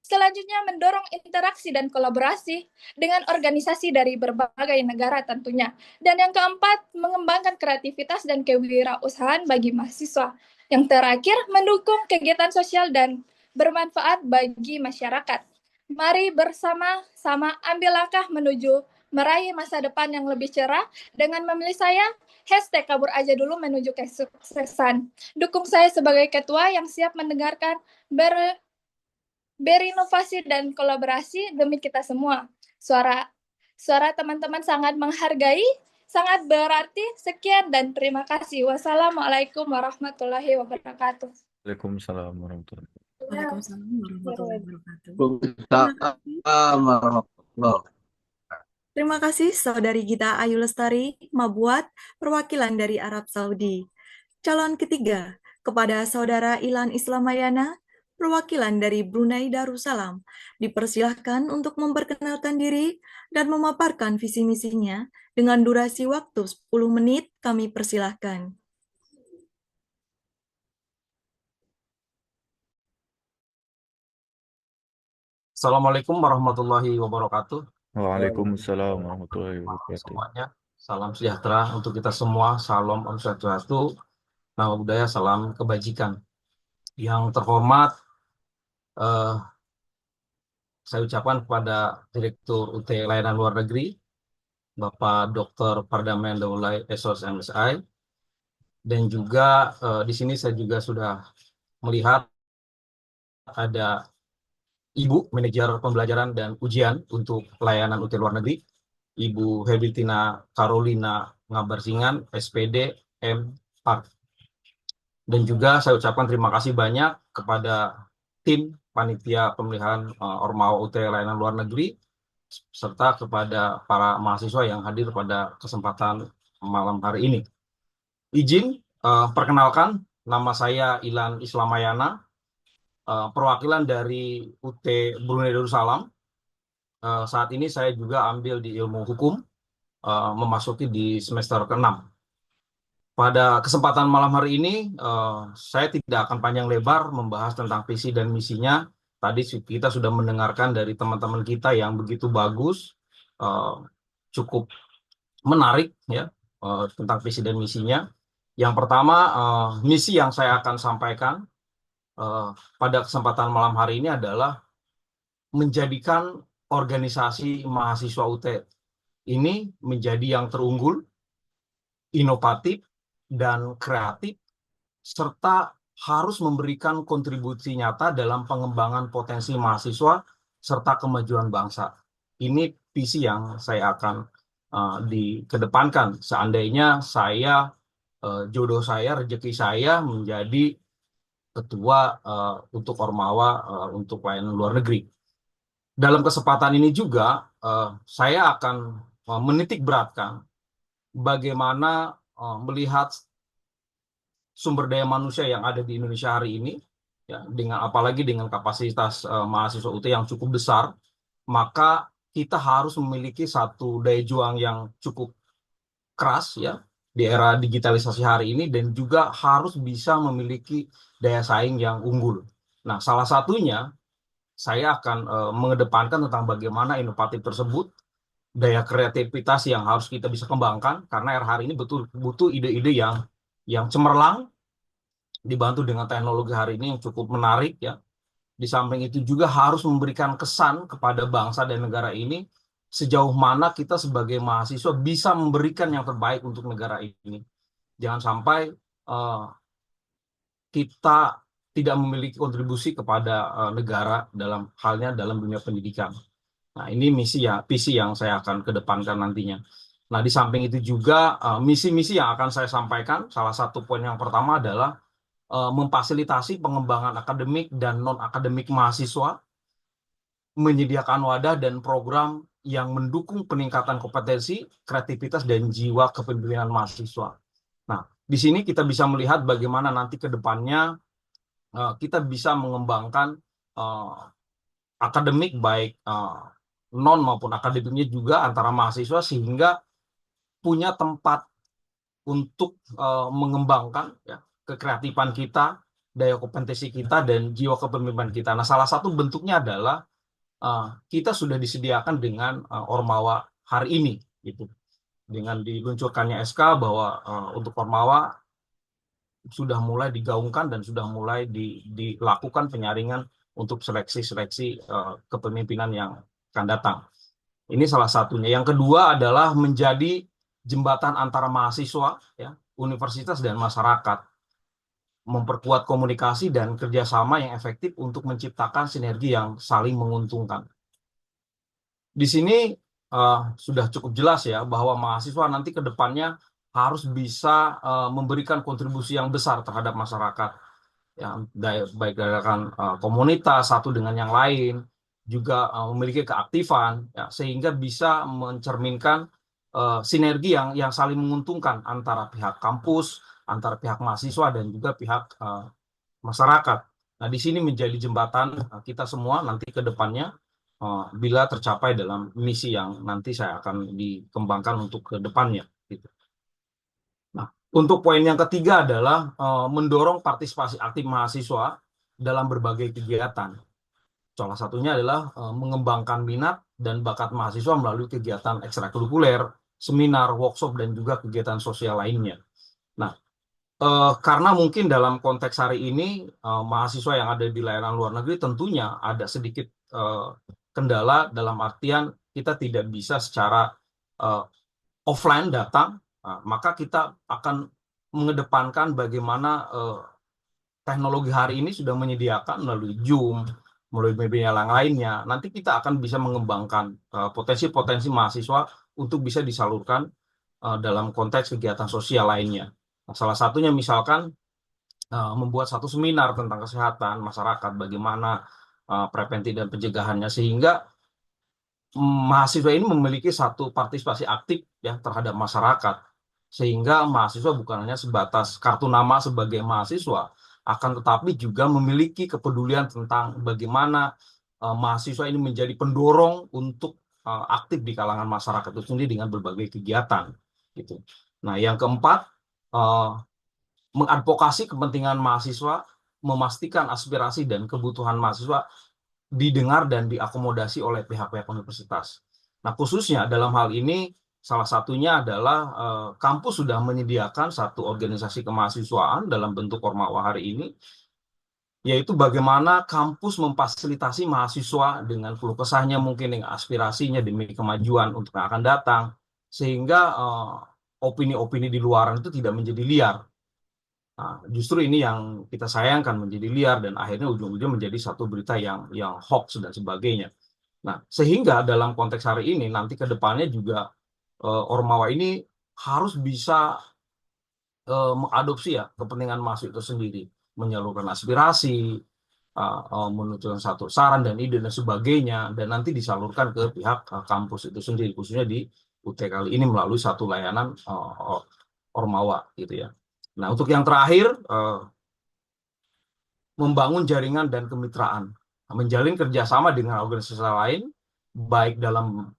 Selanjutnya, mendorong interaksi dan kolaborasi dengan organisasi dari berbagai negara tentunya. Dan yang keempat, mengembangkan kreativitas dan kewirausahaan bagi mahasiswa. Yang terakhir, mendukung kegiatan sosial dan bermanfaat bagi masyarakat. Mari bersama-sama ambil langkah menuju meraih masa depan yang lebih cerah dengan memilih saya, #kabur aja dulu menuju kesuksesan. Dukung saya sebagai ketua yang siap mendengarkan, berinovasi dan kolaborasi demi kita semua. Suara teman-teman sangat menghargai, sangat berarti. Sekian dan terima kasih. Wassalamualaikum warahmatullahi wabarakatuh. Waalaikumsalam warahmatullahi wabarakatuh. Waalaikumsalam warahmatullahi wabarakatuh. Terima kasih Saudari Gita Ayu Lestari Maabuat, perwakilan dari Arab Saudi. Calon ketiga kepada Saudara Ilan Islamayana, perwakilan dari Brunei Darussalam. Dipersilahkan untuk memperkenalkan diri dan memaparkan visi misinya dengan durasi waktu 10 menit. Kami persilahkan. Assalamualaikum warahmatullahi wabarakatuh. Waalaikumsalam warahmatullahi wabarakatuh. Semuanya, salam sejahtera untuk kita semua. Salam Om Swastiastu, Namo Buddhaya, salam kebajikan. Yang terhormat, saya ucapkan kepada Direktur UT Layanan Luar Negeri, Bapak Dr. Pardamyan Daulay SOS MSI, dan juga di sini saya juga sudah melihat ada Ibu Manajer Pembelajaran dan Ujian untuk Layanan UT Luar Negeri, Ibu Hebritina Carolina Ngabarsingan, SPD M. Park. Dan juga saya ucapkan terima kasih banyak kepada tim panitia pemilihan Ormawa UT Layanan Luar Negeri, serta kepada para mahasiswa yang hadir pada kesempatan malam hari ini. Izin perkenalkan, nama saya Ilan Islamayana, perwakilan dari UT Brunei Darussalam. Saat ini saya juga ambil di ilmu hukum, memasuki di semester ke-6. Pada kesempatan malam hari ini, saya tidak akan panjang lebar membahas tentang visi dan misinya. Tadi kita sudah mendengarkan dari teman-teman kita yang begitu bagus, cukup menarik ya, tentang visi dan misinya. Yang pertama, misi yang saya akan sampaikan pada kesempatan malam hari ini adalah menjadikan organisasi mahasiswa UT ini menjadi yang terunggul, inovatif, dan kreatif, serta harus memberikan kontribusi nyata dalam pengembangan potensi mahasiswa serta kemajuan bangsa. Ini visi yang saya akan dikedepankan. Seandainya saya, jodoh saya, rezeki saya menjadi ketua untuk Ormawa untuk pelayanan luar negeri. Dalam kesempatan ini juga saya akan menitik beratkan bagaimana melihat sumber daya manusia yang ada di Indonesia hari ini, ya, dengan apalagi dengan kapasitas mahasiswa UT yang cukup besar, maka kita harus memiliki satu daya juang yang cukup keras, ya, di era digitalisasi hari ini, dan juga harus bisa memiliki daya saing yang unggul. Nah, salah satunya saya akan mengedepankan tentang bagaimana inovatif tersebut, daya kreativitas yang harus kita bisa kembangkan, karena era hari ini betul butuh ide-ide yang cemerlang, dibantu dengan teknologi hari ini yang cukup menarik, ya. Di samping itu juga harus memberikan kesan kepada bangsa dan negara ini sejauh mana kita sebagai mahasiswa bisa memberikan yang terbaik untuk negara ini. Jangan sampai kita tidak memiliki kontribusi kepada negara dalam halnya dalam dunia pendidikan. Nah, ini visi yang saya akan kedepankan nantinya. Nah, di samping itu juga misi-misi yang akan saya sampaikan, salah satu poin yang pertama adalah memfasilitasi pengembangan akademik dan non-akademik mahasiswa, menyediakan wadah dan program yang mendukung peningkatan kompetensi, kreativitas, dan jiwa kepemimpinan mahasiswa. Nah, di sini kita bisa melihat bagaimana nanti ke depannya kita bisa mengembangkan akademik, baik non maupun akademiknya juga antara mahasiswa, sehingga punya tempat untuk mengembangkan, ya, kekreatifan kita, daya kompetensi kita, dan jiwa kepemimpinan kita. Nah, salah satu bentuknya adalah kita sudah disediakan dengan Ormawa hari ini, gitu. Dengan diluncurkannya SK bahwa untuk Ormawa sudah mulai digaungkan dan sudah mulai dilakukan penyaringan untuk seleksi-seleksi kepemimpinan yang akan datang. Ini salah satunya. Yang kedua adalah menjadi jembatan antara mahasiswa, ya, universitas, dan masyarakat. Memperkuat komunikasi dan kerjasama yang efektif untuk menciptakan sinergi yang saling menguntungkan. Di sini sudah cukup jelas, ya, bahwa mahasiswa nanti ke depannya harus bisa memberikan kontribusi yang besar terhadap masyarakat, ya, baik dari komunitas satu dengan yang lain, juga memiliki keaktifan, ya, sehingga bisa mencerminkan sinergi yang saling menguntungkan antara pihak kampus, antara pihak mahasiswa, dan juga pihak masyarakat. Nah, di sini menjadi jembatan kita semua nanti ke depannya bila tercapai dalam misi yang nanti saya akan dikembangkan untuk ke depannya, gitu. Nah, untuk poin yang ketiga adalah mendorong partisipasi aktif mahasiswa dalam berbagai kegiatan. Salah satunya adalah mengembangkan minat dan bakat mahasiswa melalui kegiatan ekstrakurikuler, seminar, workshop, dan juga kegiatan sosial lainnya. Nah, karena mungkin dalam konteks hari ini mahasiswa yang ada di layanan luar negeri tentunya ada sedikit kendala, dalam artian kita tidak bisa secara offline datang. Maka kita akan mengedepankan bagaimana teknologi hari ini sudah menyediakan melalui Zoom, melalui media yang lainnya. Nanti kita akan bisa mengembangkan potensi-potensi mahasiswa untuk bisa disalurkan dalam konteks kegiatan sosial lainnya. Nah, salah satunya misalkan membuat satu seminar tentang kesehatan masyarakat, bagaimana preventif dan pencegahannya, sehingga mahasiswa ini memiliki satu partisipasi aktif, ya, terhadap masyarakat. Sehingga mahasiswa bukan hanya sebatas kartu nama sebagai mahasiswa, akan tetapi juga memiliki kepedulian tentang bagaimana mahasiswa ini menjadi pendorong untuk aktif di kalangan masyarakat itu sendiri dengan berbagai kegiatan, gitu. Nah, yang keempat, mengadvokasi kepentingan mahasiswa, memastikan aspirasi dan kebutuhan mahasiswa didengar dan diakomodasi oleh pihak-pihak universitas. Nah, khususnya dalam hal ini, salah satunya adalah kampus sudah menyediakan satu organisasi kemahasiswaan dalam bentuk Ormawa hari ini, yaitu bagaimana kampus memfasilitasi mahasiswa dengan keluh kesahnya, mungkin dengan aspirasinya demi kemajuan untuk yang akan datang, sehingga opini-opini di luaran itu tidak menjadi liar. Nah, justru ini yang kita sayangkan menjadi liar dan akhirnya ujung-ujungnya menjadi satu berita yang hoax dan sebagainya. Nah, sehingga dalam konteks hari ini nanti ke depannya juga Ormawa ini harus bisa mengadopsi ya kepentingan mahasiswa itu sendiri, menyalurkan aspirasi, menunjukkan satu saran dan ide dan sebagainya, dan nanti disalurkan ke pihak kampus itu sendiri, khususnya di UT kali ini melalui satu layanan Ormawa gitu ya. Nah, untuk yang terakhir, membangun jaringan dan kemitraan, menjalin kerjasama dengan organisasi lain, baik dalam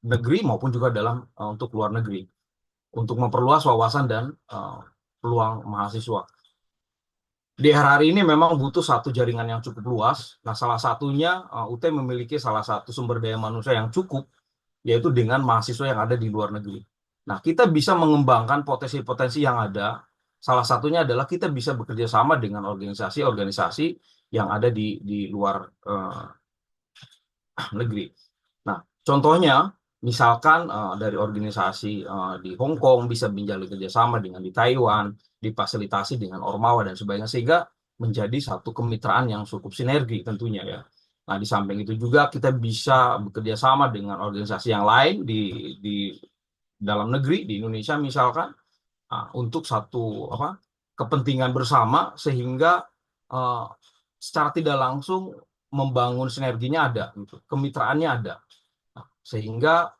negeri maupun juga dalam untuk luar negeri, untuk memperluas wawasan dan peluang mahasiswa. Di era hari ini memang butuh satu jaringan yang cukup luas. Nah, salah satunya UT memiliki salah satu sumber daya manusia yang cukup, yaitu dengan mahasiswa yang ada di luar negeri. Nah, kita bisa mengembangkan potensi-potensi yang ada. Salah satunya adalah kita bisa bekerja sama dengan organisasi-organisasi yang ada di luar negeri. Nah, contohnya, misalkan dari organisasi di Hong Kong bisa menjalin kerjasama dengan di Taiwan, difasilitasi dengan Ormawa dan sebagainya, sehingga menjadi satu kemitraan yang cukup sinergi tentunya ya. Nah, di samping itu juga kita bisa bekerja sama dengan organisasi yang lain di dalam negeri, di Indonesia misalkan, untuk satu kepentingan bersama, sehingga secara tidak langsung membangun sinerginya ada, gitu. Kemitraannya ada. Nah, sehingga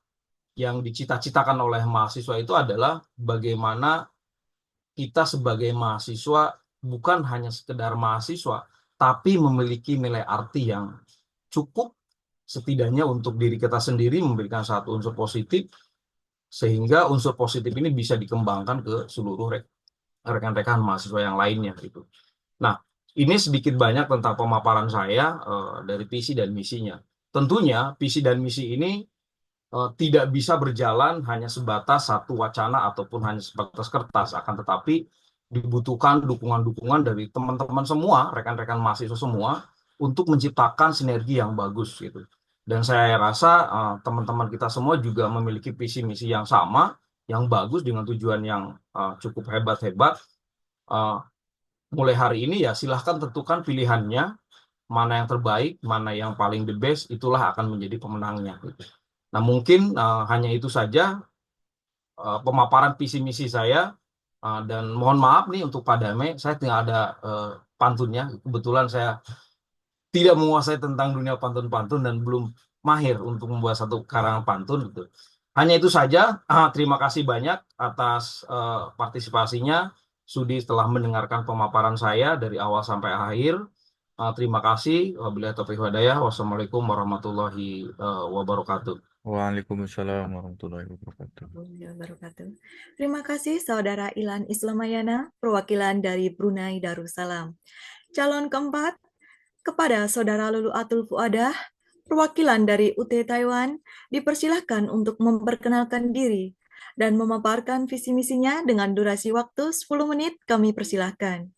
yang dicita-citakan oleh mahasiswa itu adalah bagaimana kita sebagai mahasiswa bukan hanya sekedar mahasiswa, tapi memiliki nilai arti yang cukup setidaknya untuk diri kita sendiri, memberikan satu unsur positif, sehingga unsur positif ini bisa dikembangkan ke seluruh rekan-rekan mahasiswa yang lainnya gitu. Nah, ini sedikit banyak tentang pemaparan saya dari visi dan misinya. Tentunya visi dan misi ini tidak bisa berjalan hanya sebatas satu wacana ataupun hanya sebatas kertas, akan tetapi dibutuhkan dukungan-dukungan dari teman-teman semua, rekan-rekan mahasiswa semua, untuk menciptakan sinergi yang bagus gitu. Dan saya rasa teman-teman kita semua juga memiliki visi misi yang sama, yang bagus dengan tujuan yang cukup hebat-hebat. Mulai hari ini ya silahkan tentukan pilihannya, mana yang terbaik, mana yang paling the best, itulah akan menjadi pemenangnya gitu. Nah, mungkin hanya itu saja pemaparan visi misi saya, dan mohon maaf nih untuk Pak Dame, saya tidak ada pantunnya. Kebetulan saya tidak menguasai tentang dunia pantun-pantun dan belum mahir untuk membuat satu karangan pantun gitu. Hanya itu saja. Terima kasih banyak atas partisipasinya. Sudi telah mendengarkan pemaparan saya dari awal sampai akhir. Terima kasih. Wabillahi taufiq wal hidayah. Wassalamualaikum warahmatullahi wabarakatuh. Waalaikumsalam warahmatullahi wabarakatuh. Terima kasih Saudara Ilan Islamayana, perwakilan dari Brunei Darussalam. Calon keempat, kepada Saudara Lulu Atul Fuadah, perwakilan dari UT Taiwan, dipersilahkan untuk memperkenalkan diri dan memaparkan visi misinya dengan durasi waktu 10 menit, kami persilahkan.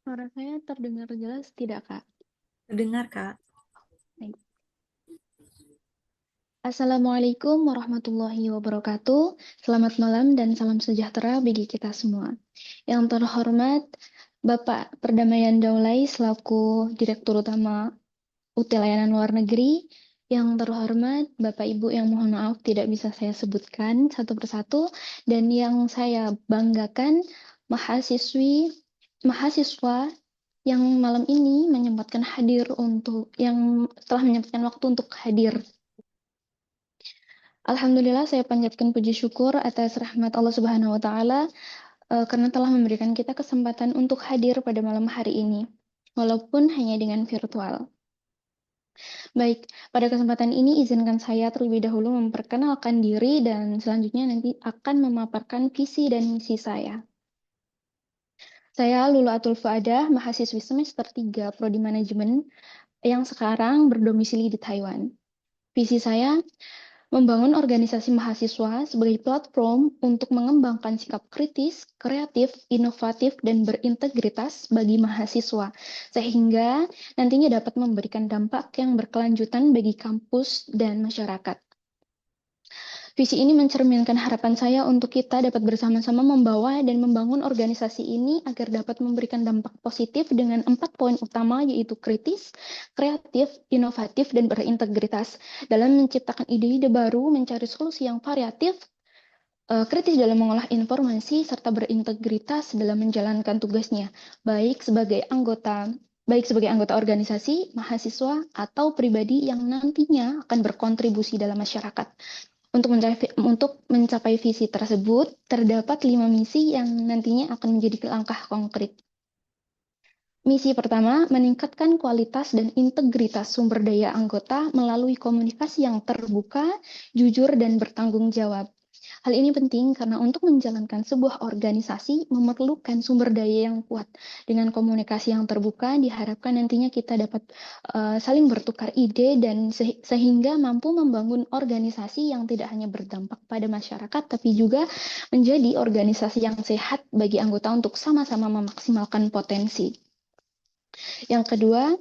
Suara saya terdengar jelas tidak, Kak? Terdengar, Kak. Baik. Assalamualaikum warahmatullahi wabarakatuh. Selamat malam dan salam sejahtera bagi kita semua. Yang terhormat Bapak Perdamaian Daulay selaku Direktur Utama UT Layanan Luar Negeri. Yang terhormat Bapak Ibu yang mohon maaf tidak bisa saya sebutkan satu persatu. Dan yang saya banggakan mahasiswa yang malam ini menyempatkan hadir yang telah menyempatkan waktu untuk hadir. Alhamdulillah saya panjatkan puji syukur atas rahmat Allah Subhanahu wa taala karena telah memberikan kita kesempatan untuk hadir pada malam hari ini walaupun hanya dengan virtual. Baik, pada kesempatan ini izinkan saya terlebih dahulu memperkenalkan diri dan selanjutnya nanti akan memaparkan visi dan misi saya. Saya Lulu Atul Fuadah, mahasiswi semester 3 Prodi Manajemen yang sekarang berdomisili di Taiwan. Visi saya Membangun organisasi mahasiswa sebagai platform untuk mengembangkan sikap kritis, kreatif, inovatif, dan berintegritas bagi mahasiswa, sehingga nantinya dapat memberikan dampak yang berkelanjutan bagi kampus dan masyarakat. Visi ini mencerminkan harapan saya untuk kita dapat bersama-sama membawa dan membangun organisasi ini agar dapat memberikan dampak positif dengan 4 poin utama, yaitu kritis, kreatif, inovatif, dan berintegritas dalam menciptakan ide-ide baru, mencari solusi yang variatif, kritis dalam mengolah informasi, serta berintegritas dalam menjalankan tugasnya, baik sebagai anggota organisasi, mahasiswa, atau pribadi yang nantinya akan berkontribusi dalam masyarakat. Untuk mencapai visi tersebut, terdapat 5 misi yang nantinya akan menjadi langkah konkret. Misi pertama, meningkatkan kualitas dan integritas sumber daya anggota melalui komunikasi yang terbuka, jujur, dan bertanggung jawab. Hal ini penting karena untuk menjalankan sebuah organisasi memerlukan sumber daya yang kuat. Dengan komunikasi yang terbuka, diharapkan nantinya kita dapat saling bertukar ide dan sehingga mampu membangun organisasi yang tidak hanya berdampak pada masyarakat, tapi juga menjadi organisasi yang sehat bagi anggota untuk sama-sama memaksimalkan potensi. Yang kedua,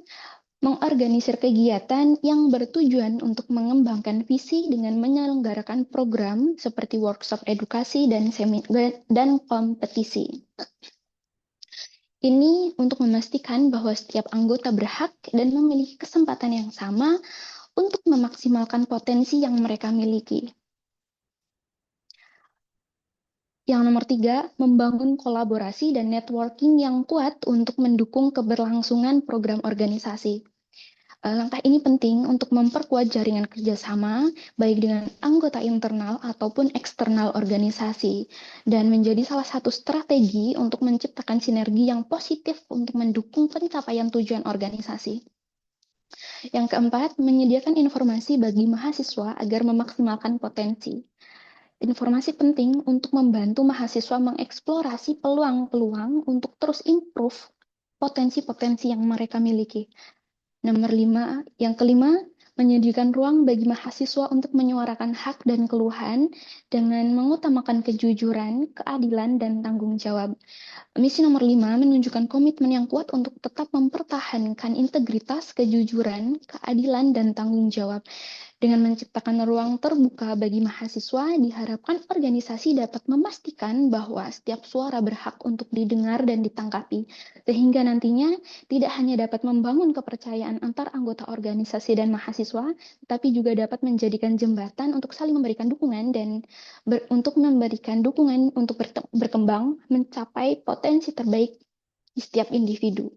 mengorganisir kegiatan yang bertujuan untuk mengembangkan visi dengan menyelenggarakan program seperti workshop edukasi dan kompetisi. Ini untuk memastikan bahwa setiap anggota berhak dan memiliki kesempatan yang sama untuk memaksimalkan potensi yang mereka miliki. Yang nomor 3, membangun kolaborasi dan networking yang kuat untuk mendukung keberlangsungan program organisasi. Langkah ini penting untuk memperkuat jaringan kerjasama, baik dengan anggota internal ataupun eksternal organisasi, dan menjadi salah satu strategi untuk menciptakan sinergi yang positif untuk mendukung pencapaian tujuan organisasi. Yang keempat, menyediakan informasi bagi mahasiswa agar memaksimalkan potensi. Informasi penting untuk membantu mahasiswa mengeksplorasi peluang-peluang untuk terus improve potensi-potensi yang mereka miliki. Nomor 5, yang kelima, menyediakan ruang bagi mahasiswa untuk menyuarakan hak dan keluhan dengan mengutamakan kejujuran, keadilan, dan tanggung jawab. Misi nomor 5 menunjukkan komitmen yang kuat untuk tetap mempertahankan integritas, kejujuran, keadilan, dan tanggung jawab. Dengan menciptakan ruang terbuka bagi mahasiswa, diharapkan organisasi dapat memastikan bahwa setiap suara berhak untuk didengar dan ditanggapi, sehingga nantinya tidak hanya dapat membangun kepercayaan antar anggota organisasi dan mahasiswa, tetapi juga dapat menjadikan jembatan untuk saling memberikan dukungan dan untuk memberikan dukungan untuk berkembang mencapai potensi terbaik di setiap individu.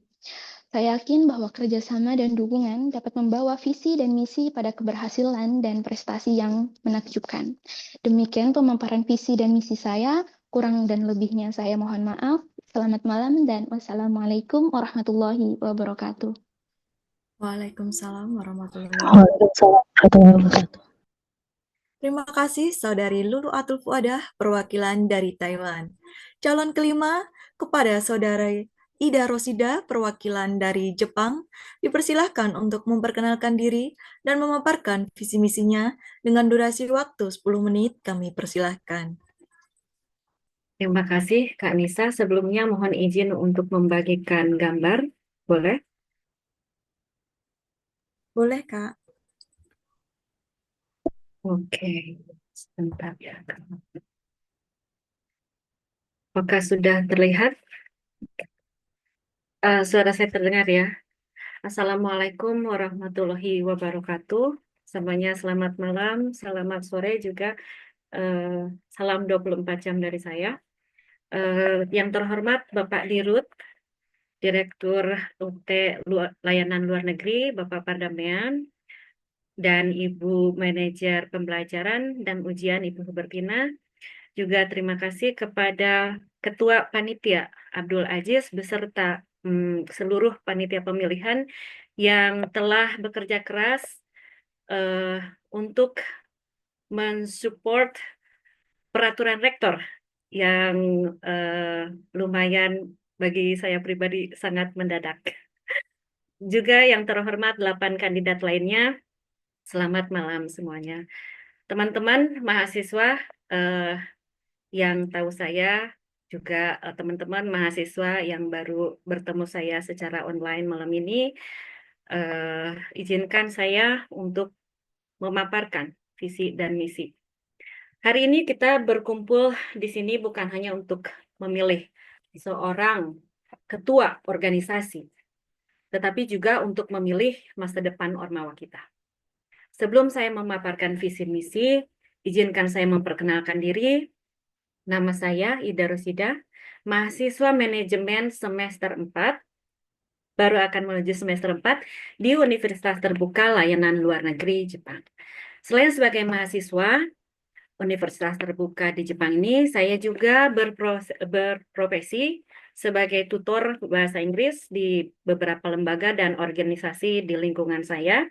Saya yakin bahwa kerjasama dan dukungan dapat membawa visi dan misi pada keberhasilan dan prestasi yang menakjubkan. Demikian pemaparan visi dan misi saya. Kurang dan lebihnya saya mohon maaf. Selamat malam dan wassalamualaikum warahmatullahi wabarakatuh. Waalaikumsalam warahmatullahi Waalaikumsalam warahmatullahi wabarakatuh. Terima kasih Saudari Lulu Atul Fuadah, perwakilan dari Taiwan. Calon kelima kepada Saudari Ida Rosida, perwakilan dari Jepang, dipersilahkan untuk memperkenalkan diri dan memaparkan visi misinya dengan durasi waktu 10 menit. Kami persilahkan. Terima kasih Kak Nisa. Sebelumnya mohon izin untuk membagikan gambar. Boleh? Boleh, Kak. Oke, sebentar ya. Apakah sudah terlihat? Suara saya terdengar ya. Assalamualaikum warahmatullahi wabarakatuh. Semuanya selamat malam, selamat sore juga. Salam 24 jam dari saya. Yang terhormat Bapak Dirut, Direktur UT Layanan Luar Negeri, Bapak Pardamaian, dan Ibu Manajer Pembelajaran dan Ujian Ibu Hubertina. Juga terima kasih kepada Ketua Panitia Abdul Aziz beserta seluruh panitia pemilihan yang telah bekerja keras untuk mensupport peraturan rektor yang lumayan bagi saya pribadi sangat mendadak. Juga yang terhormat 8 kandidat lainnya, selamat malam semuanya. Teman-teman mahasiswa yang tahu saya, juga teman-teman mahasiswa yang baru bertemu saya secara online malam ini, izinkan saya untuk memaparkan visi dan misi. Hari ini kita berkumpul di sini bukan hanya untuk memilih seorang ketua organisasi, tetapi juga untuk memilih masa depan Ormawa kita. Sebelum saya memaparkan visi misi, izinkan saya memperkenalkan diri. Nama saya Ida Rosida, mahasiswa manajemen semester 4, baru akan menuju semester 4 di Universitas Terbuka Layanan Luar Negeri Jepang. Selain sebagai mahasiswa Universitas Terbuka di Jepang ini, saya juga berprofesi sebagai tutor bahasa Inggris di beberapa lembaga dan organisasi di lingkungan saya.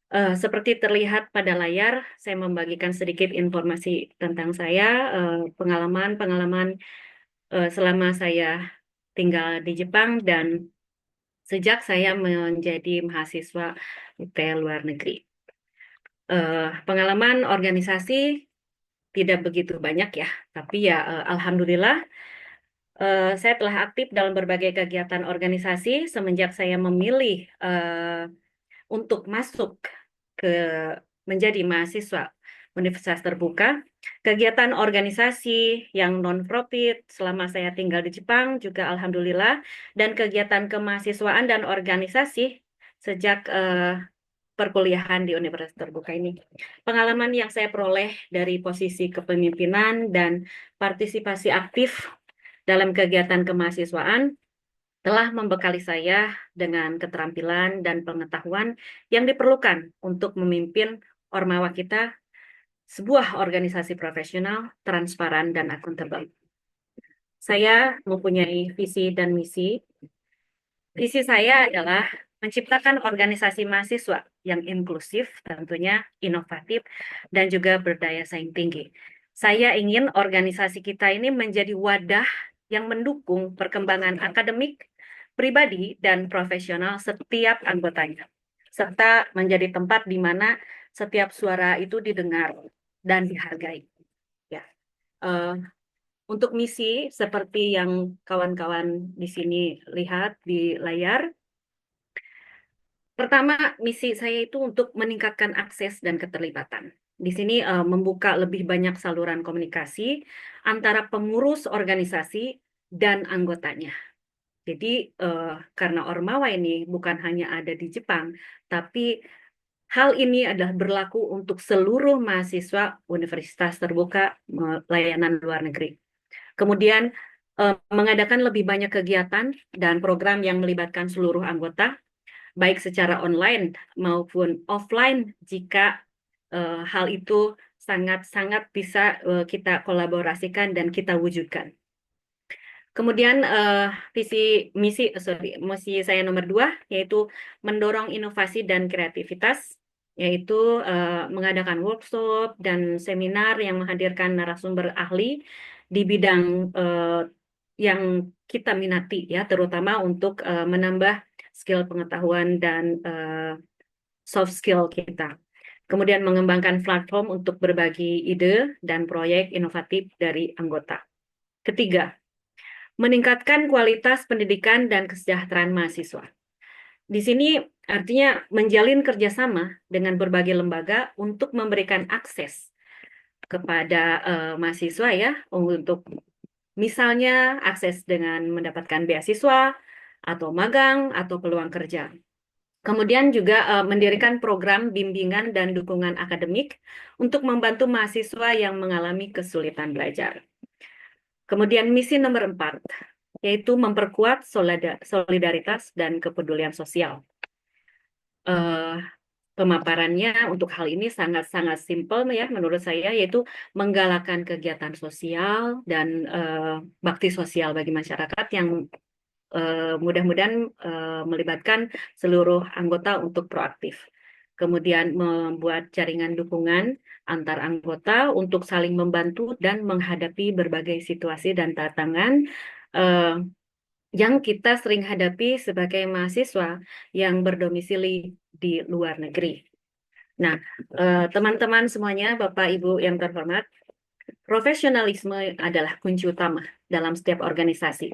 Seperti terlihat pada layar, saya membagikan sedikit informasi tentang saya, pengalaman-pengalaman selama saya tinggal di Jepang dan sejak saya menjadi mahasiswa UT luar negeri. Pengalaman organisasi tidak begitu banyak ya, tapi ya alhamdulillah saya telah aktif dalam berbagai kegiatan organisasi semenjak saya memilih untuk masuk ke menjadi mahasiswa Universitas Terbuka. Kegiatan organisasi yang non-profit selama saya tinggal di Jepang juga alhamdulillah, dan kegiatan kemahasiswaan dan organisasi sejak perkuliahan di Universitas Terbuka ini. Pengalaman yang saya peroleh dari posisi kepemimpinan dan partisipasi aktif dalam kegiatan kemahasiswaan telah membekali saya dengan keterampilan dan pengetahuan yang diperlukan untuk memimpin Ormawa kita, sebuah organisasi profesional, transparan, dan akuntabel. Saya mempunyai visi dan misi. Visi saya adalah menciptakan organisasi mahasiswa yang inklusif, tentunya inovatif, dan juga berdaya saing tinggi. Saya ingin organisasi kita ini menjadi wadah yang mendukung perkembangan akademik, pribadi, dan profesional setiap anggotanya, serta menjadi tempat di mana setiap suara itu didengar dan dihargai. Ya. Untuk misi, seperti yang kawan-kawan di sini lihat di layar, pertama, misi saya itu untuk meningkatkan akses dan keterlibatan. Di sini membuka lebih banyak saluran komunikasi antara pengurus organisasi dan anggotanya. Jadi karena Ormawa ini bukan hanya ada di Jepang, tapi hal ini adalah berlaku untuk seluruh mahasiswa Universitas Terbuka Layanan Luar Negeri. Kemudian mengadakan lebih banyak kegiatan dan program yang melibatkan seluruh anggota, baik secara online maupun offline jika hal itu sangat-sangat bisa kita kolaborasikan dan kita wujudkan. Kemudian misi saya nomor 2 yaitu mendorong inovasi dan kreativitas, yaitu mengadakan workshop dan seminar yang menghadirkan narasumber ahli di bidang yang kita minati ya, terutama untuk menambah skill pengetahuan dan soft skill kita. Kemudian mengembangkan platform untuk berbagi ide dan proyek inovatif dari anggota. Ketiga, meningkatkan kualitas pendidikan dan kesejahteraan mahasiswa. Di sini artinya menjalin kerjasama dengan berbagai lembaga untuk memberikan akses kepada mahasiswa ya, untuk misalnya akses dengan mendapatkan beasiswa atau magang atau peluang kerja. Kemudian juga mendirikan program bimbingan dan dukungan akademik untuk membantu mahasiswa yang mengalami kesulitan belajar. Kemudian misi nomor 4, yaitu memperkuat solidaritas dan kepedulian sosial. Pemaparannya untuk hal ini sangat-sangat simpel ya menurut saya, yaitu menggalakkan kegiatan sosial dan bakti sosial bagi masyarakat yang mudah-mudahan melibatkan seluruh anggota untuk proaktif. Kemudian membuat jaringan dukungan antar anggota untuk saling membantu dan menghadapi berbagai situasi dan tantangan yang kita sering hadapi sebagai mahasiswa yang berdomisili di luar negeri. Nah, teman-teman semuanya, Bapak Ibu yang terhormat, profesionalisme adalah kunci utama dalam setiap organisasi.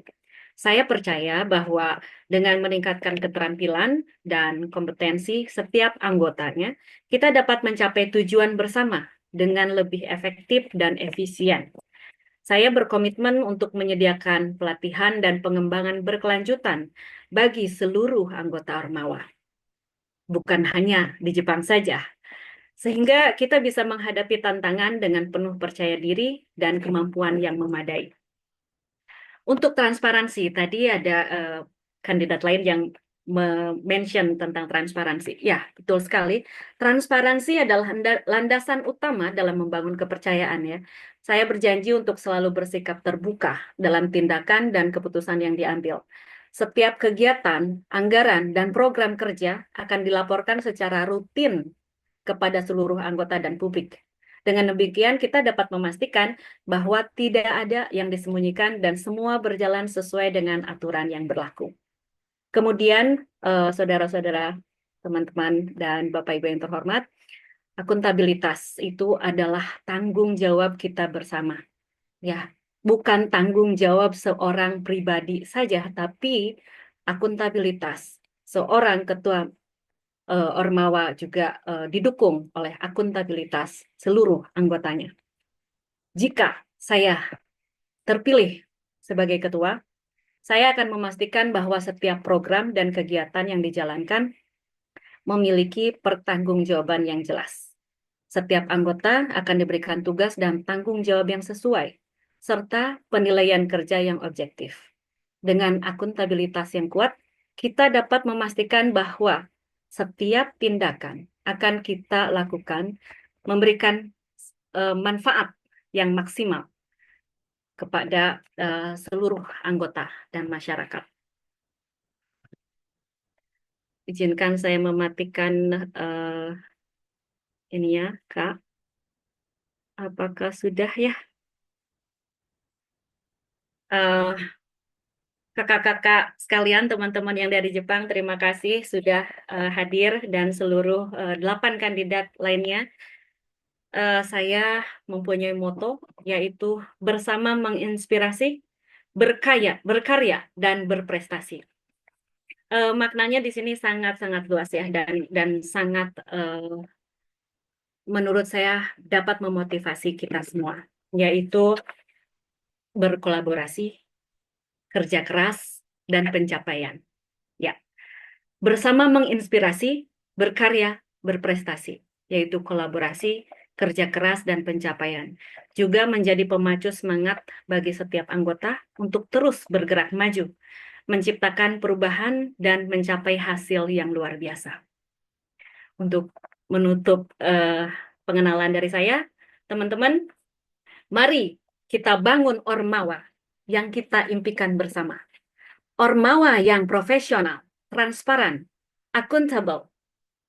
Saya percaya bahwa dengan meningkatkan keterampilan dan kompetensi setiap anggotanya, kita dapat mencapai tujuan bersama dengan lebih efektif dan efisien. Saya berkomitmen untuk menyediakan pelatihan dan pengembangan berkelanjutan bagi seluruh anggota Ormawa, bukan hanya di Jepang saja, sehingga kita bisa menghadapi tantangan dengan penuh percaya diri dan kemampuan yang memadai. Untuk transparansi, tadi ada kandidat lain yang mention tentang transparansi. Ya, betul sekali. Transparansi adalah landasan utama dalam membangun kepercayaan ya. Saya berjanji untuk selalu bersikap terbuka dalam tindakan dan keputusan yang diambil. Setiap kegiatan, anggaran, dan program kerja akan dilaporkan secara rutin kepada seluruh anggota dan publik. Dengan demikian, kita dapat memastikan bahwa tidak ada yang disembunyikan dan semua berjalan sesuai dengan aturan yang berlaku. Kemudian, saudara-saudara, teman-teman, dan Bapak Ibu yang terhormat, akuntabilitas itu adalah tanggung jawab kita bersama. Ya, bukan tanggung jawab seorang pribadi saja, tapi akuntabilitas seorang ketua Ormawa juga didukung oleh akuntabilitas seluruh anggotanya. Jika saya terpilih sebagai ketua, saya akan memastikan bahwa setiap program dan kegiatan yang dijalankan memiliki pertanggungjawaban yang jelas. Setiap anggota akan diberikan tugas dan tanggung jawab yang sesuai, serta penilaian kerja yang objektif. Dengan akuntabilitas yang kuat, kita dapat memastikan bahwa setiap tindakan akan kita lakukan memberikan manfaat yang maksimal kepada seluruh anggota dan masyarakat. Izinkan saya mematikan ini ya, Kak. Apakah sudah ya? Kakak-kakak sekalian, teman-teman yang dari Jepang, terima kasih sudah hadir dan seluruh 8 kandidat lainnya. Saya mempunyai moto, yaitu bersama menginspirasi, berkarya, dan berprestasi. Maknanya di sini sangat-sangat luas ya, dan sangat menurut saya dapat memotivasi kita semua, yaitu berkolaborasi, kerja keras, dan pencapaian. Ya, bersama menginspirasi, berkarya, berprestasi, yaitu kolaborasi, kerja keras, dan pencapaian. Juga menjadi pemacu semangat bagi setiap anggota untuk terus bergerak maju, menciptakan perubahan, dan mencapai hasil yang luar biasa. Untuk menutup pengenalan dari saya, teman-teman, mari kita bangun Ormawa yang kita impikan bersama. Ormawa yang profesional, transparan, akuntabel,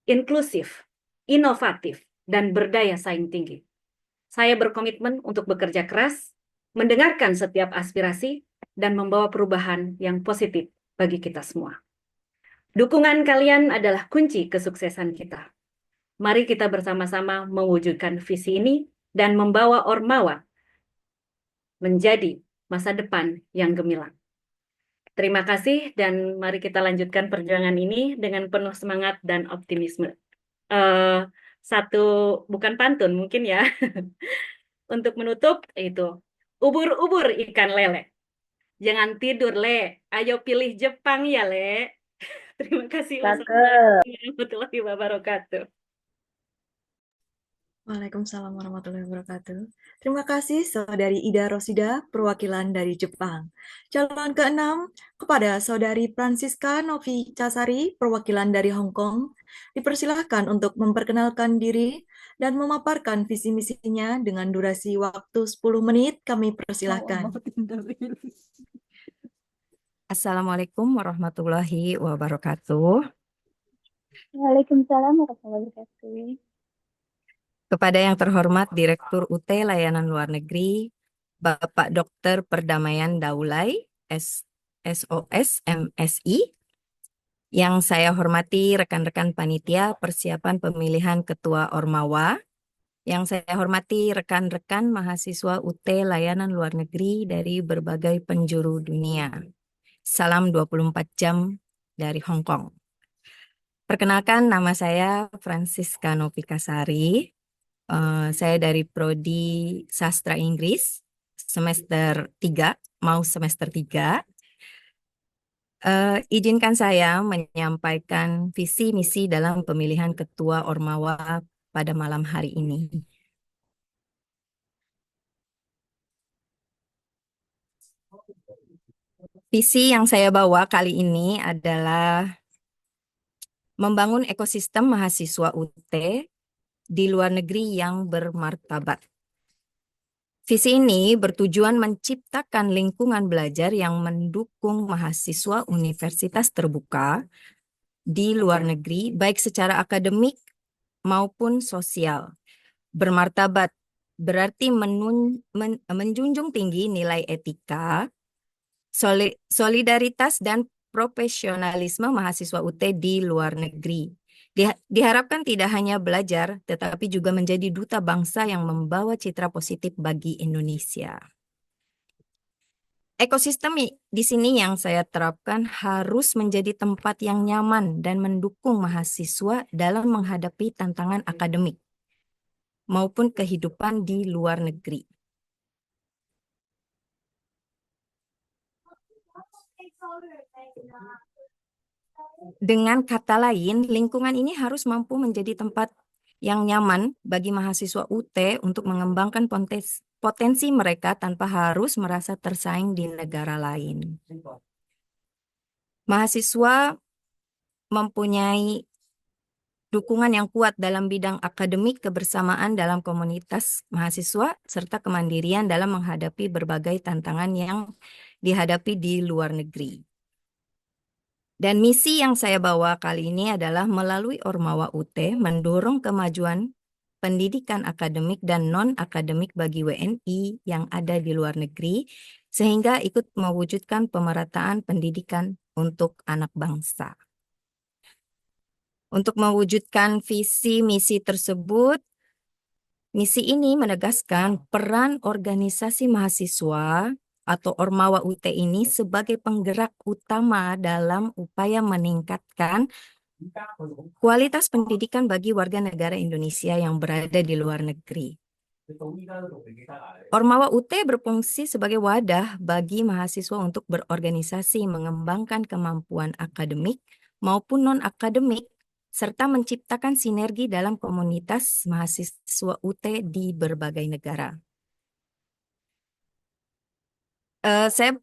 inklusif, inovatif, dan berdaya saing tinggi. Saya berkomitmen untuk bekerja keras, mendengarkan setiap aspirasi, dan membawa perubahan yang positif bagi kita semua. Dukungan kalian adalah kunci kesuksesan kita. Mari kita bersama-sama mewujudkan visi ini dan membawa Ormawa menjadi masa depan yang gemilang. Terima kasih dan mari kita lanjutkan perjuangan ini dengan penuh semangat dan optimisme. Satu, bukan pantun mungkin ya. Untuk menutup itu, ubur-ubur ikan lele. Jangan tidur, Le. Ayo pilih Jepang ya, Le. Terima kasih. Wassalamualaikum warahmatullahi wabarakatuh. Waalaikumsalam warahmatullahi wabarakatuh. Terima kasih Saudari Ida Rosida, perwakilan dari Jepang. Calon ke-6 kepada Saudari Francisca Novi Casari, perwakilan dari Hong Kong. Dipersilahkan untuk memperkenalkan diri dan memaparkan visi misinya dengan durasi waktu 10 menit. Kami persilahkan. Assalamualaikum warahmatullahi wabarakatuh. Waalaikumsalam warahmatullahi wabarakatuh. Kepada yang terhormat Direktur UT Layanan Luar Negeri, Bapak Dr. Perdamaian Daulay, SOS MSI, Yang saya hormati rekan-rekan panitia persiapan pemilihan Ketua Ormawa, yang saya hormati rekan-rekan mahasiswa UT Layanan Luar Negeri dari berbagai penjuru dunia. Salam 24 jam dari Hong Kong. Perkenalkan, nama saya Francisca Novikasari. Saya dari Prodi Sastra Inggris, semester 3, mau semester 3. Izinkan saya menyampaikan visi misi dalam pemilihan Ketua Ormawa pada malam hari ini. Visi yang saya bawa kali ini adalah membangun ekosistem mahasiswa UT di luar negeri yang bermartabat. Visi ini bertujuan menciptakan lingkungan belajar yang mendukung mahasiswa universitas terbuka di luar negeri, baik secara akademik maupun sosial. Bermartabat berarti menjunjung tinggi nilai etika, solidaritas, dan profesionalisme mahasiswa UT di luar negeri. Diharapkan tidak hanya belajar, tetapi juga menjadi duta bangsa yang membawa citra positif bagi Indonesia. Ekosistem di sini yang saya terapkan harus menjadi tempat yang nyaman dan mendukung mahasiswa dalam menghadapi tantangan akademik maupun kehidupan di luar negeri. Dengan kata lain, lingkungan ini harus mampu menjadi tempat yang nyaman bagi mahasiswa UT untuk mengembangkan potensi mereka tanpa harus merasa tersaing di negara lain. Mahasiswa mempunyai dukungan yang kuat dalam bidang akademik, kebersamaan dalam komunitas mahasiswa, serta kemandirian dalam menghadapi berbagai tantangan yang dihadapi di luar negeri. Dan misi yang saya bawa kali ini adalah melalui Ormawa UT mendorong kemajuan pendidikan akademik dan non-akademik bagi WNI yang ada di luar negeri, sehingga ikut mewujudkan pemerataan pendidikan untuk anak bangsa. Untuk mewujudkan visi misi tersebut, misi ini menegaskan peran organisasi mahasiswa atau Ormawa UT ini sebagai penggerak utama dalam upaya meningkatkan kualitas pendidikan bagi warga negara Indonesia yang berada di luar negeri. Ormawa UT berfungsi sebagai wadah bagi mahasiswa untuk berorganisasi, mengembangkan kemampuan akademik maupun non-akademik, serta menciptakan sinergi dalam komunitas mahasiswa UT di berbagai negara. Saya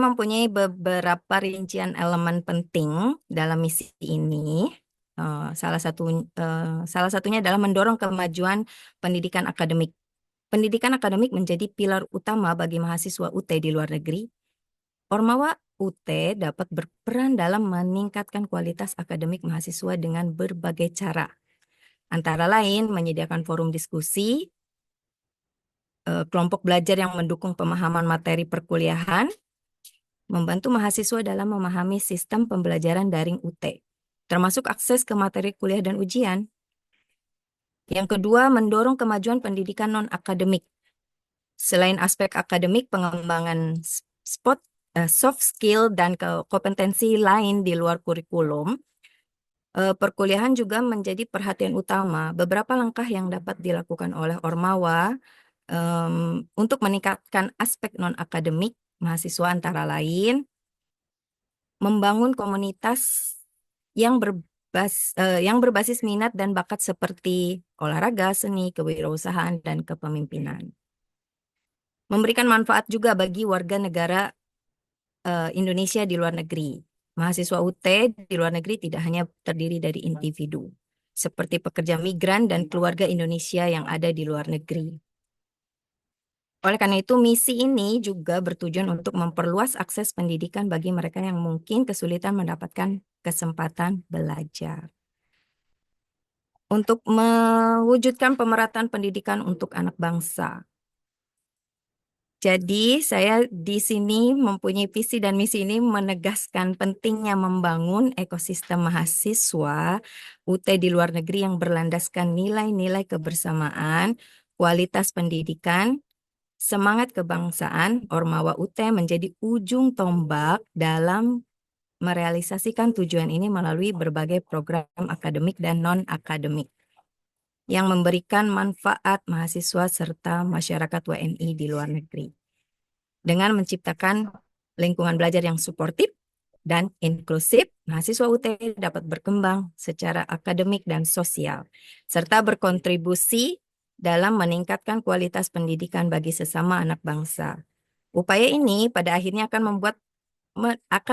mempunyai beberapa rincian elemen penting dalam misi ini. Salah satunya adalah mendorong kemajuan pendidikan akademik. Pendidikan akademik menjadi pilar utama bagi mahasiswa UT di luar negeri. Ormawa UT dapat berperan dalam meningkatkan kualitas akademik mahasiswa dengan berbagai cara. Antara lain menyediakan forum diskusi, kelompok belajar yang mendukung pemahaman materi perkuliahan, membantu mahasiswa dalam memahami sistem pembelajaran daring UT, termasuk akses ke materi kuliah dan ujian. Yang kedua, mendorong kemajuan pendidikan non-akademik. Selain aspek akademik, pengembangan soft skill dan kompetensi lain di luar kurikulum, perkuliahan juga menjadi perhatian utama. Beberapa langkah yang dapat dilakukan oleh Ormawa untuk meningkatkan aspek non-akademik mahasiswa antara lain, membangun komunitas yang berbasis minat dan bakat seperti olahraga, seni, kewirausahaan, dan kepemimpinan. Memberikan manfaat juga bagi warga negara Indonesia di luar negeri. Mahasiswa UT di luar negeri tidak hanya terdiri dari individu, seperti pekerja migran dan keluarga Indonesia yang ada di luar negeri. Oleh karena itu, misi ini juga bertujuan untuk memperluas akses pendidikan bagi mereka yang mungkin kesulitan mendapatkan kesempatan belajar. Untuk mewujudkan pemerataan pendidikan untuk anak bangsa. Jadi saya di sini mempunyai visi dan misi ini menegaskan pentingnya membangun ekosistem mahasiswa UT di luar negeri yang berlandaskan nilai-nilai kebersamaan, kualitas pendidikan, semangat kebangsaan. Ormawa UT menjadi ujung tombak dalam merealisasikan tujuan ini melalui berbagai program akademik dan non-akademik yang memberikan manfaat mahasiswa serta masyarakat WNI di luar negeri. Dengan menciptakan lingkungan belajar yang suportif dan inklusif, mahasiswa UT dapat berkembang secara akademik dan sosial, serta berkontribusi dalam meningkatkan kualitas pendidikan bagi sesama anak bangsa. Upaya ini pada akhirnya akan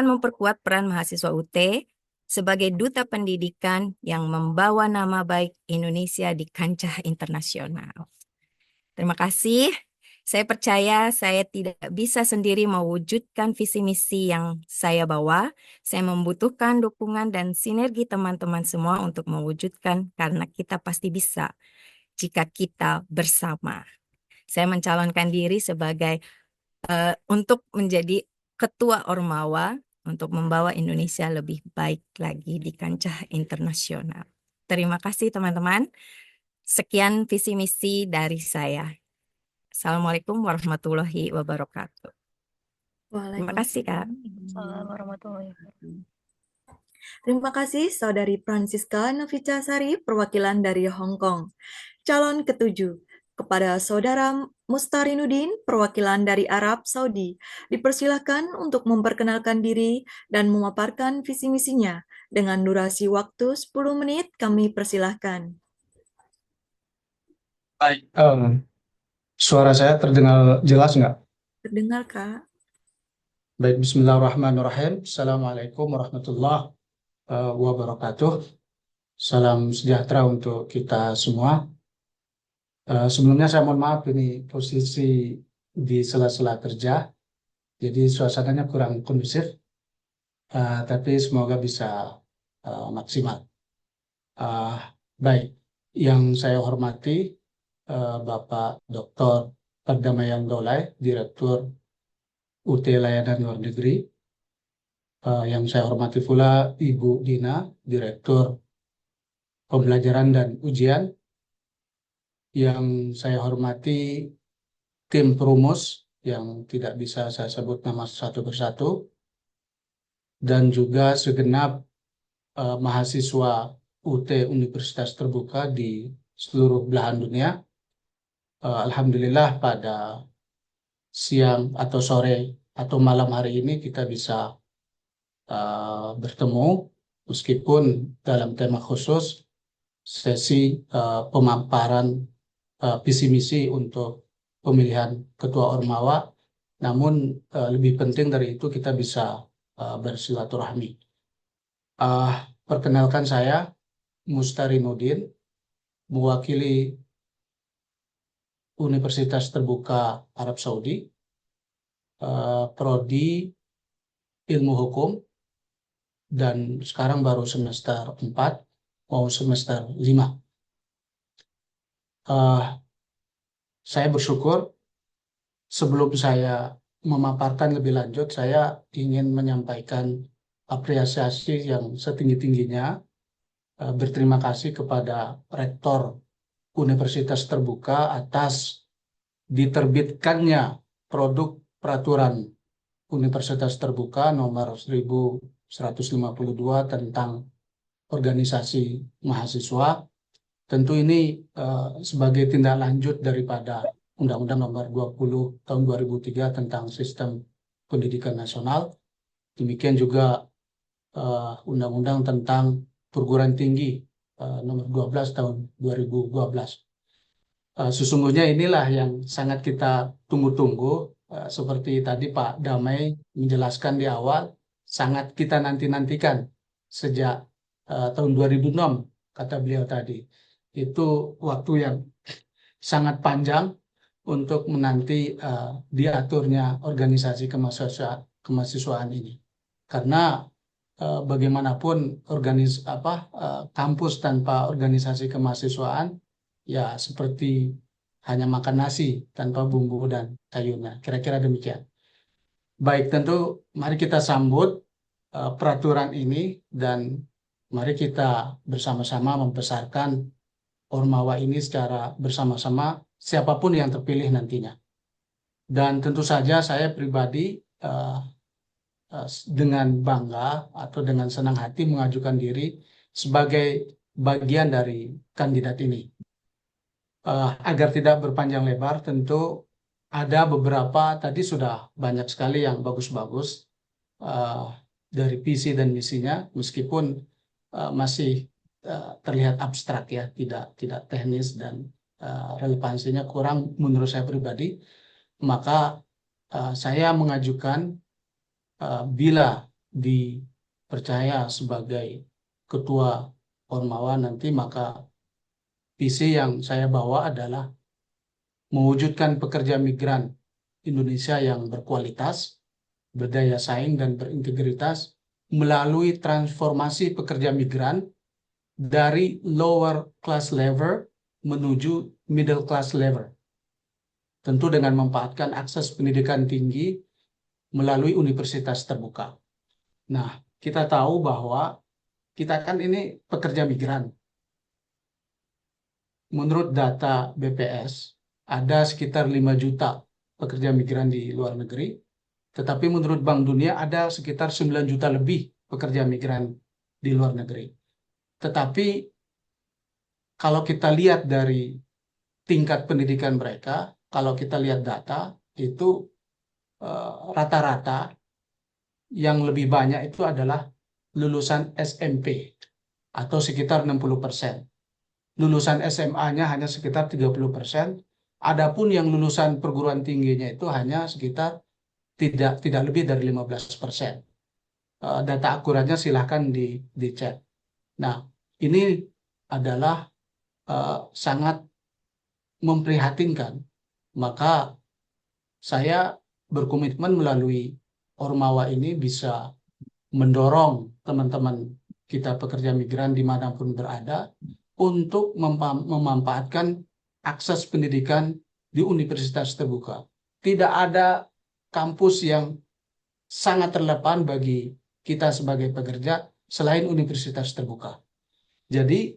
memperkuat peran mahasiswa UT sebagai duta pendidikan yang membawa nama baik Indonesia di kancah internasional. Terima kasih. Saya percaya saya tidak bisa sendiri mewujudkan visi misi yang saya bawa. Saya membutuhkan dukungan dan sinergi teman-teman semua untuk mewujudkan, karena kita pasti bisa jika kita bersama. Saya mencalonkan diri sebagai untuk menjadi ketua Ormawa untuk membawa Indonesia lebih baik lagi di kancah internasional. Terima kasih teman-teman. Sekian visi misi dari saya. Assalamualaikum warahmatullahi wabarakatuh. Terima kasih, Kak. Assalamualaikum warahmatullahi wabarakatuh. Terima kasih Saudari Francisca Navicasari, perwakilan dari Hong Kong. Calon ketujuh, kepada Saudara Mustarinuddin, perwakilan dari Arab Saudi. Dipersilakan untuk memperkenalkan diri dan memaparkan visi misinya. Dengan durasi waktu 10 menit, kami persilahkan. Baik, suara saya terdengar jelas nggak? Terdengar, Kak. Baik, bismillahirrahmanirrahim. Assalamualaikum warahmatullahi wabarakatuh. Salam sejahtera untuk kita semua. Sebelumnya saya mohon maaf, ini posisi di sela-sela kerja, jadi suasananya kurang kondusif, tapi semoga bisa maksimal. Baik, yang saya hormati Bapak Dr. Pardamaian Daulay, Direktur UT Layanan Luar Negeri. Yang saya hormati pula Ibu Dina, Direktur Pembelajaran dan Ujian. Yang saya hormati tim perumus yang tidak bisa saya sebut nama satu persatu, dan juga segenap mahasiswa UT Universitas Terbuka di seluruh belahan dunia. Alhamdulillah pada siang atau sore atau malam hari ini kita bisa bertemu, meskipun dalam tema khusus sesi pemaparan visi misi untuk pemilihan ketua Ormawa, namun lebih penting dari itu kita bisa bersilaturahmi. Perkenalkan, saya Mustarinuddin, mewakili Universitas Terbuka Arab Saudi, Prodi Ilmu Hukum, dan sekarang baru semester 4 mau semester 5. Saya bersyukur, sebelum saya memaparkan lebih lanjut, saya ingin menyampaikan apresiasi yang setinggi-tingginya, berterima kasih kepada Rektor Universitas Terbuka atas diterbitkannya produk peraturan Universitas Terbuka nomor 1152 tentang organisasi mahasiswa. Tentu ini sebagai tindak lanjut daripada Undang-Undang nomor 20 tahun 2003 tentang sistem pendidikan nasional. Demikian juga Undang-Undang tentang perguruan tinggi nomor 12 tahun 2012. Sesungguhnya inilah yang sangat kita tunggu-tunggu. Seperti tadi Pak Damai menjelaskan di awal, sangat kita nanti-nantikan sejak tahun 2006, kata beliau tadi. Itu waktu yang sangat panjang untuk menanti diaturnya organisasi kemahasiswaan ini. Karena bagaimanapun kampus tanpa organisasi kemahasiswaan ya seperti hanya makan nasi tanpa bumbu dan sayurnya. Kira-kira demikian. Baik, tentu mari kita sambut peraturan ini dan mari kita bersama-sama membesarkan Ormawa ini secara bersama-sama siapapun yang terpilih nantinya. Dan tentu saja saya pribadi dengan bangga atau dengan senang hati mengajukan diri sebagai bagian dari kandidat ini. Agar tidak berpanjang lebar, tentu ada beberapa, tadi sudah banyak sekali yang bagus-bagus dari visi dan misinya, meskipun masih terlihat abstrak ya, tidak teknis dan relevansinya kurang menurut saya pribadi. Maka saya mengajukan bila dipercaya sebagai ketua Ormawa nanti, maka visi yang saya bawa adalah mewujudkan pekerja migran Indonesia yang berkualitas, berdaya saing, dan berintegritas melalui transformasi pekerja migran dari lower class level menuju middle class level. Tentu dengan memanfaatkan akses pendidikan tinggi melalui universitas terbuka. Nah, kita tahu bahwa kita kan ini pekerja migran. Menurut data BPS, ada sekitar 5 juta pekerja migran di luar negeri, tetapi menurut Bank Dunia ada sekitar 9 juta lebih pekerja migran di luar negeri. Tetapi kalau kita lihat dari tingkat pendidikan mereka, kalau kita lihat data, itu rata-rata yang lebih banyak itu adalah lulusan SMP atau sekitar 60%. Lulusan SMA-nya hanya sekitar 30%. Adapun yang lulusan perguruan tingginya itu hanya sekitar tidak lebih dari 15%. Data akuratnya silahkan dicek. Nah, ini adalah sangat memprihatinkan. Maka saya berkomitmen melalui Ormawa ini bisa mendorong teman-teman kita pekerja migran dimanapun berada untuk memanfaatkan akses pendidikan di universitas terbuka. Tidak ada kampus yang sangat relevan bagi kita sebagai pekerja selain universitas terbuka. Jadi,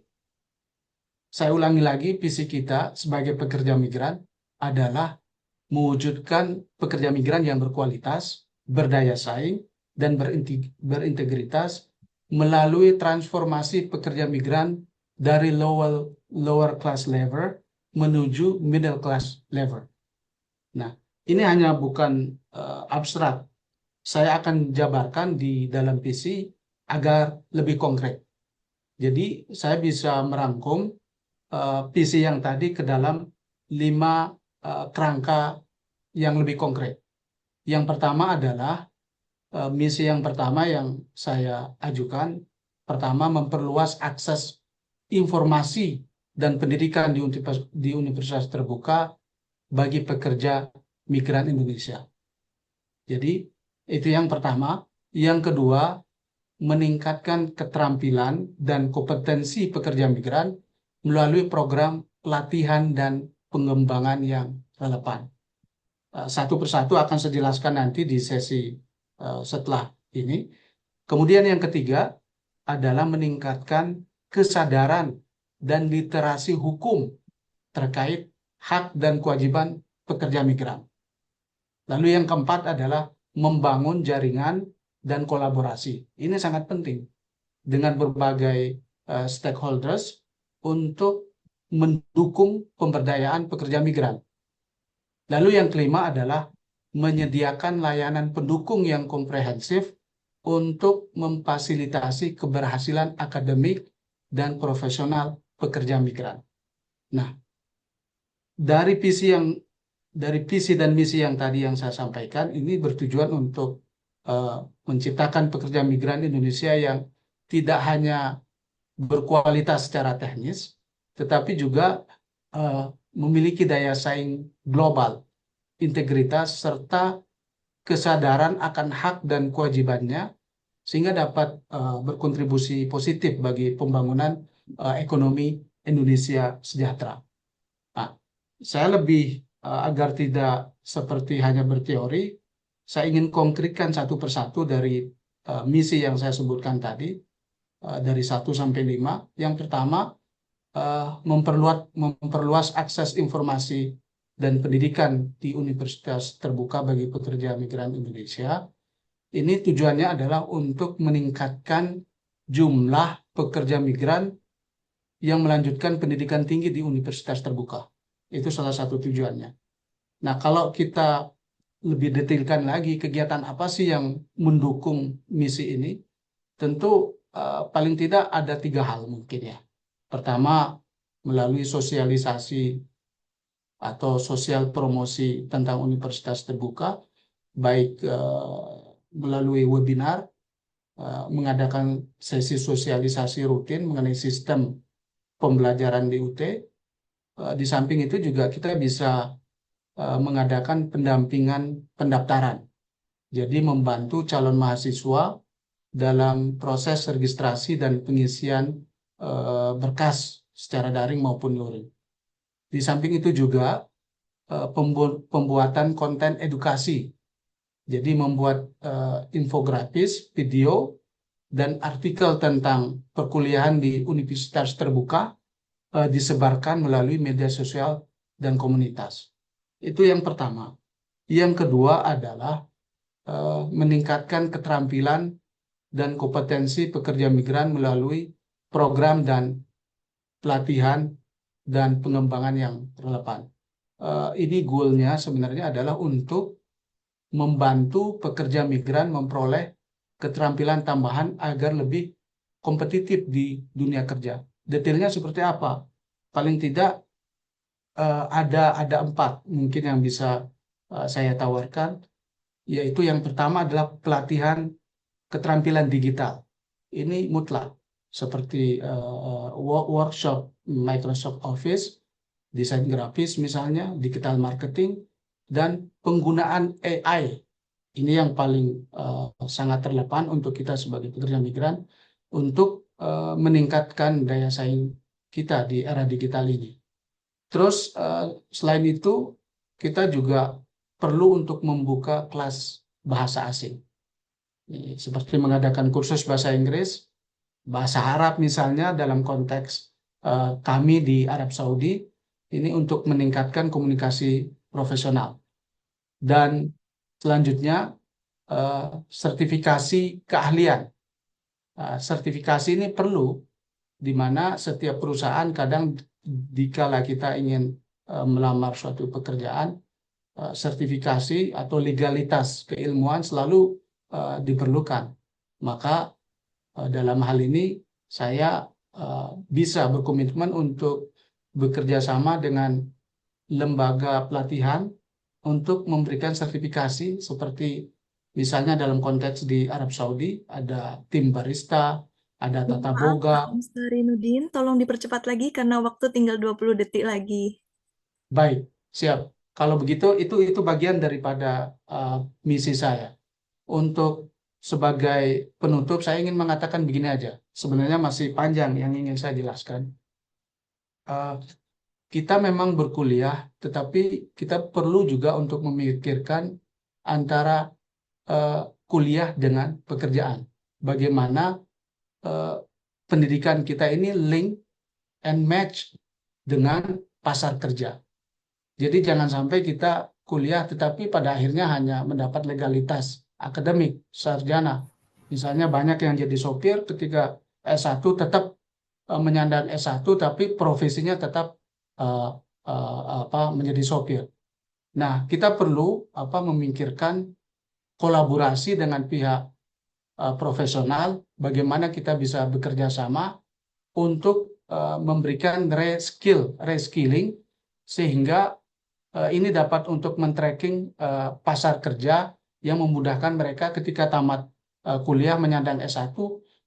saya ulangi lagi, visi kita sebagai pekerja migran adalah mewujudkan pekerja migran yang berkualitas, berdaya saing, dan berintegritas melalui transformasi pekerja migran dari lower class level menuju middle class level. Nah, ini hanya bukan abstrak. Saya akan jabarkan di dalam visi agar lebih konkret. Jadi, saya bisa merangkum visi yang tadi ke dalam 5 kerangka yang lebih konkret. Yang pertama adalah misi yang pertama yang saya ajukan, pertama memperluas akses informasi dan pendidikan di universitas terbuka bagi pekerja migran Indonesia. Jadi itu yang pertama. Yang kedua, meningkatkan keterampilan dan kompetensi pekerja migran melalui program pelatihan dan pengembangan yang relevan. Satu persatu akan saya jelaskan nanti di sesi setelah ini. Kemudian yang ketiga adalah meningkatkan kesadaran dan literasi hukum terkait hak dan kewajiban pekerja migran. Lalu yang keempat adalah membangun jaringan dan kolaborasi. Ini sangat penting dengan berbagai stakeholders untuk mendukung pemberdayaan pekerja migran. Lalu yang kelima adalah menyediakan layanan pendukung yang komprehensif untuk memfasilitasi keberhasilan akademik dan profesional pekerja migran. Nah, dari visi dan misi yang tadi yang saya sampaikan, ini bertujuan untuk menciptakan pekerja migran Indonesia yang tidak hanya berkualitas secara teknis, tetapi juga memiliki daya saing global, integritas, serta kesadaran akan hak dan kewajibannya, sehingga dapat berkontribusi positif bagi pembangunan ekonomi Indonesia sejahtera. Nah, saya lebih agar tidak seperti hanya berteori, saya ingin konkretkan satu persatu dari misi yang saya sebutkan tadi, dari 1 sampai 5. Yang pertama, memperluas akses informasi dan pendidikan di universitas terbuka bagi pekerja migran Indonesia. Ini tujuannya adalah untuk meningkatkan jumlah pekerja migran yang melanjutkan pendidikan tinggi di universitas terbuka. Itu salah satu tujuannya. Nah, kalau kita lebih detailkan lagi, kegiatan apa sih yang mendukung misi ini? Tentu paling tidak ada 3 hal mungkin ya. Pertama, melalui sosialisasi atau sosial promosi tentang universitas terbuka, baik melalui webinar, mengadakan sesi sosialisasi rutin mengenai sistem pembelajaran di UT. Di samping itu juga kita bisa mengadakan pendampingan pendaftaran. Jadi membantu calon mahasiswa dalam proses registrasi dan pengisian berkas secara daring maupun luring. Di samping itu juga pembuatan konten edukasi. Jadi membuat infografis, video, dan artikel tentang perkuliahan di universitas terbuka disebarkan melalui media sosial dan komunitas. Itu yang pertama. Yang kedua adalah meningkatkan keterampilan dan kompetensi pekerja migran melalui program dan pelatihan dan pengembangan yang relevan. Ini goalnya sebenarnya adalah untuk membantu pekerja migran memperoleh keterampilan tambahan agar lebih kompetitif di dunia kerja. Detailnya seperti apa? Paling tidak ada 4 mungkin yang bisa saya tawarkan, yaitu yang pertama adalah pelatihan keterampilan digital. Ini mutlak, seperti workshop Microsoft Office, desain grafis misalnya, digital marketing, dan penggunaan AI. Ini yang paling sangat relevan untuk kita sebagai pekerja migran untuk meningkatkan daya saing kita di era digital ini. Terus selain itu kita juga perlu untuk membuka kelas bahasa asing. Seperti mengadakan kursus bahasa Inggris, bahasa Arab misalnya dalam konteks kami di Arab Saudi, ini untuk meningkatkan komunikasi profesional. Dan selanjutnya sertifikasi keahlian. Sertifikasi ini perlu, di mana setiap perusahaan kadang dikala kita ingin melamar suatu pekerjaan, sertifikasi atau legalitas keilmuan selalu diperlukan. Maka dalam hal ini saya bisa berkomitmen untuk bekerja sama dengan lembaga pelatihan untuk memberikan sertifikasi, seperti misalnya dalam konteks di Arab Saudi ada tim barista, ada tata boga. Pak Mustarinudin, tolong dipercepat lagi karena waktu tinggal 20 detik lagi. Baik, siap. Kalau begitu itu bagian daripada misi saya. Untuk sebagai penutup saya ingin mengatakan begini aja. Sebenarnya masih panjang yang ingin saya jelaskan. Kita memang berkuliah, tetapi kita perlu juga untuk memikirkan antara kuliah dengan pekerjaan. Bagaimana pendidikan kita ini link and match dengan pasar kerja. Jadi jangan sampai kita kuliah tetapi pada akhirnya hanya mendapat legalitas akademik, sarjana. Misalnya banyak yang jadi sopir ketika S1 tetap menyandang S1 tapi profesinya tetap menjadi sopir. Nah, kita perlu memikirkan kolaborasi dengan pihak profesional, bagaimana kita bisa bekerja sama untuk memberikan reskilling, sehingga ini dapat untuk men-tracking pasar kerja yang memudahkan mereka ketika tamat kuliah menyandang S1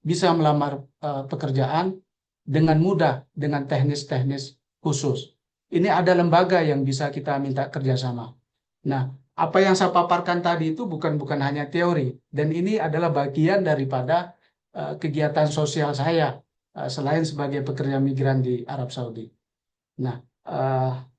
bisa melamar pekerjaan dengan mudah, dengan teknis-teknis khusus. Ini ada lembaga yang bisa kita minta kerjasama. Nah, apa yang saya paparkan tadi itu bukan hanya teori, dan ini adalah bagian daripada kegiatan sosial saya selain sebagai pekerja migran di Arab Saudi. Nah,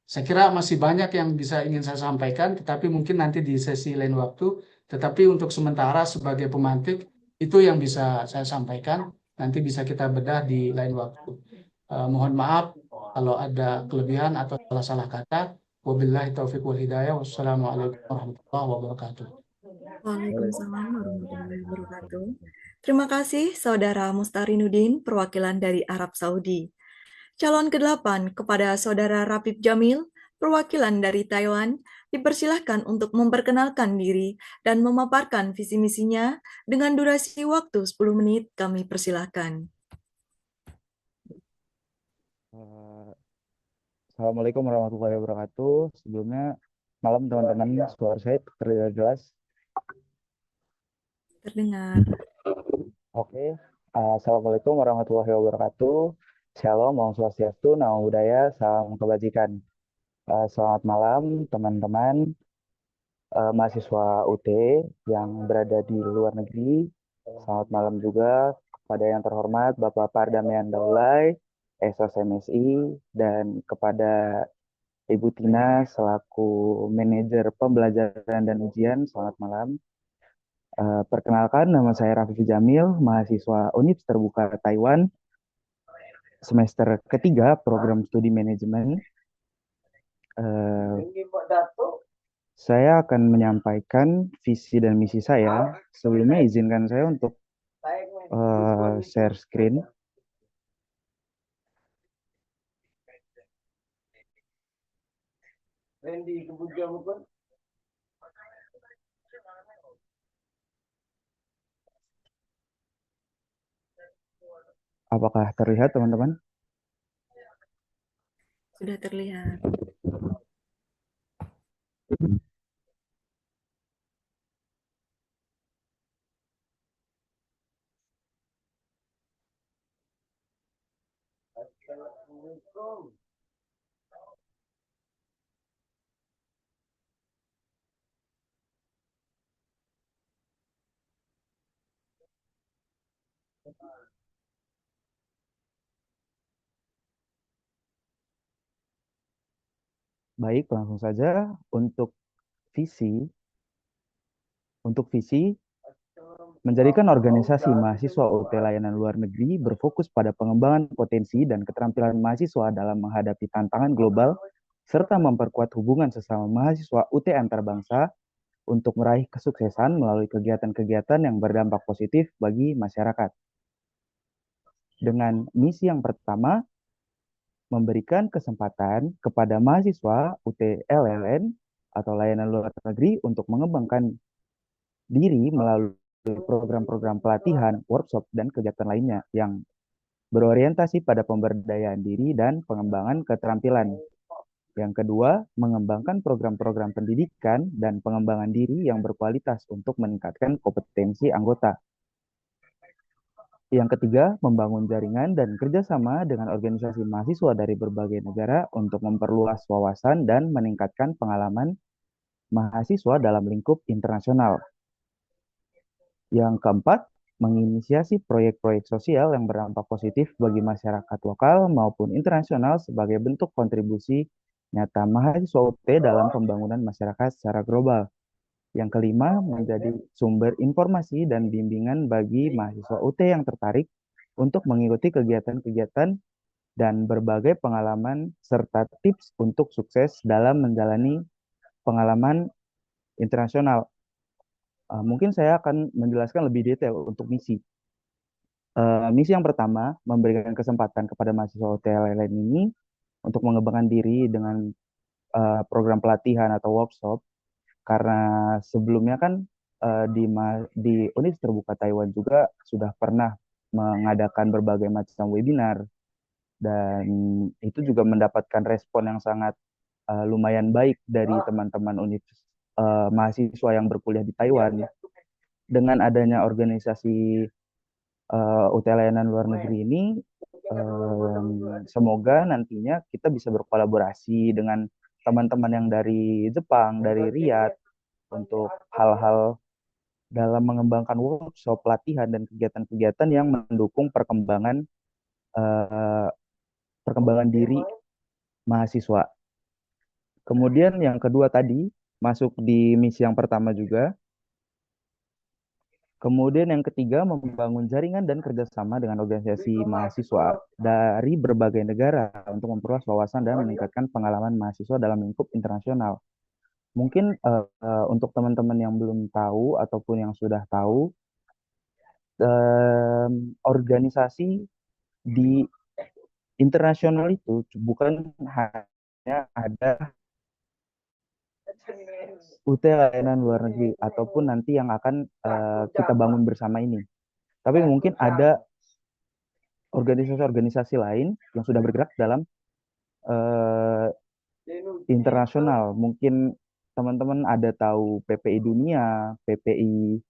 Saya kira masih banyak yang bisa ingin saya sampaikan, tetapi mungkin nanti di sesi lain waktu. Tetapi untuk sementara sebagai pemantik, itu yang bisa saya sampaikan. Nanti bisa kita bedah di lain waktu. Mohon maaf kalau ada kelebihan atau salah-salah kata. Wabillahi taufiq wal hidayah. Wassalamualaikum warahmatullahi wabarakatuh. Waalaikumsalam warahmatullahi wabarakatuh. Terima kasih Saudara Mustarinudin, perwakilan dari Arab Saudi. Calon ke-8 kepada Saudara Rapip Jamil, perwakilan dari Taiwan, dipersilahkan untuk memperkenalkan diri dan memaparkan visi misinya dengan durasi waktu 10 menit. Kami persilahkan. Assalamualaikum warahmatullahi wabarakatuh. Sebelumnya, malam teman-teman, suara saya terdengar jelas? Terdengar. Oke. Assalamualaikum warahmatullahi wabarakatuh. Shalom, Om Swastiastu, Namo Buddhaya, salam kebajikan. Selamat malam teman-teman mahasiswa UT yang berada di luar negeri. Selamat malam juga kepada yang terhormat Bapak Pardamaian Daulay, SOS MSI, dan kepada Ibu Tina selaku manajer pembelajaran dan ujian. Selamat malam. Perkenalkan, nama saya Raffi Jamil, mahasiswa UNIF Terbuka Taiwan, semester ketiga program studi manajemen. Saya akan menyampaikan visi dan misi saya. Sebelumnya izinkan saya untuk share screen. Apakah terlihat teman-teman? Sudah terlihat. Baik, langsung saja untuk visi. Untuk visi, menjadikan organisasi mahasiswa UT Layanan Luar Negeri berfokus pada pengembangan potensi dan keterampilan mahasiswa dalam menghadapi tantangan global, serta memperkuat hubungan sesama mahasiswa UT antar bangsa untuk meraih kesuksesan melalui kegiatan-kegiatan yang berdampak positif bagi masyarakat. Dengan misi yang pertama, memberikan kesempatan kepada mahasiswa UT LLN atau Layanan Luar Negeri untuk mengembangkan diri melalui program-program pelatihan, workshop, dan kegiatan lainnya yang berorientasi pada pemberdayaan diri dan pengembangan keterampilan. Yang kedua, mengembangkan program-program pendidikan dan pengembangan diri yang berkualitas untuk meningkatkan kompetensi anggota. Yang ketiga, membangun jaringan dan kerjasama dengan organisasi mahasiswa dari berbagai negara untuk memperluas wawasan dan meningkatkan pengalaman mahasiswa dalam lingkup internasional. Yang keempat, menginisiasi proyek-proyek sosial yang berdampak positif bagi masyarakat lokal maupun internasional sebagai bentuk kontribusi nyata mahasiswa UT dalam pembangunan masyarakat secara global. Yang kelima, menjadi sumber informasi dan bimbingan bagi mahasiswa UT yang tertarik untuk mengikuti kegiatan-kegiatan dan berbagai pengalaman serta tips untuk sukses dalam menjalani pengalaman internasional. Mungkin saya akan menjelaskan lebih detail untuk misi. Misi yang pertama, memberikan kesempatan kepada mahasiswa UT LLN ini untuk mengembangkan diri dengan program pelatihan atau workshop. Karena sebelumnya kan di Univ Terbuka Taiwan juga sudah pernah mengadakan berbagai macam webinar dan itu juga mendapatkan respon yang sangat lumayan baik dari teman-teman mahasiswa yang berkuliah di Taiwan. Dengan adanya organisasi UT Layanan Luar Negeri ini, semoga nantinya kita bisa berkolaborasi dengan teman-teman yang dari Jepang, dari Riyadh, untuk hal-hal dalam mengembangkan workshop, pelatihan, dan kegiatan-kegiatan yang mendukung perkembangan diri mahasiswa. Kemudian yang kedua tadi, masuk di misi yang pertama juga. Kemudian yang ketiga, membangun jaringan dan kerjasama dengan organisasi mahasiswa dari berbagai negara untuk memperluas wawasan dan meningkatkan pengalaman mahasiswa dalam lingkup internasional. Mungkin untuk teman-teman yang belum tahu ataupun yang sudah tahu, organisasi di internasional itu bukan hanya ada UT layanan luar negeri ataupun nanti yang akan kita bangun bersama ini. Tapi mungkin ada organisasi-organisasi lain yang sudah bergerak dalam internasional. Mungkin teman-teman ada tahu PPI Dunia, PPI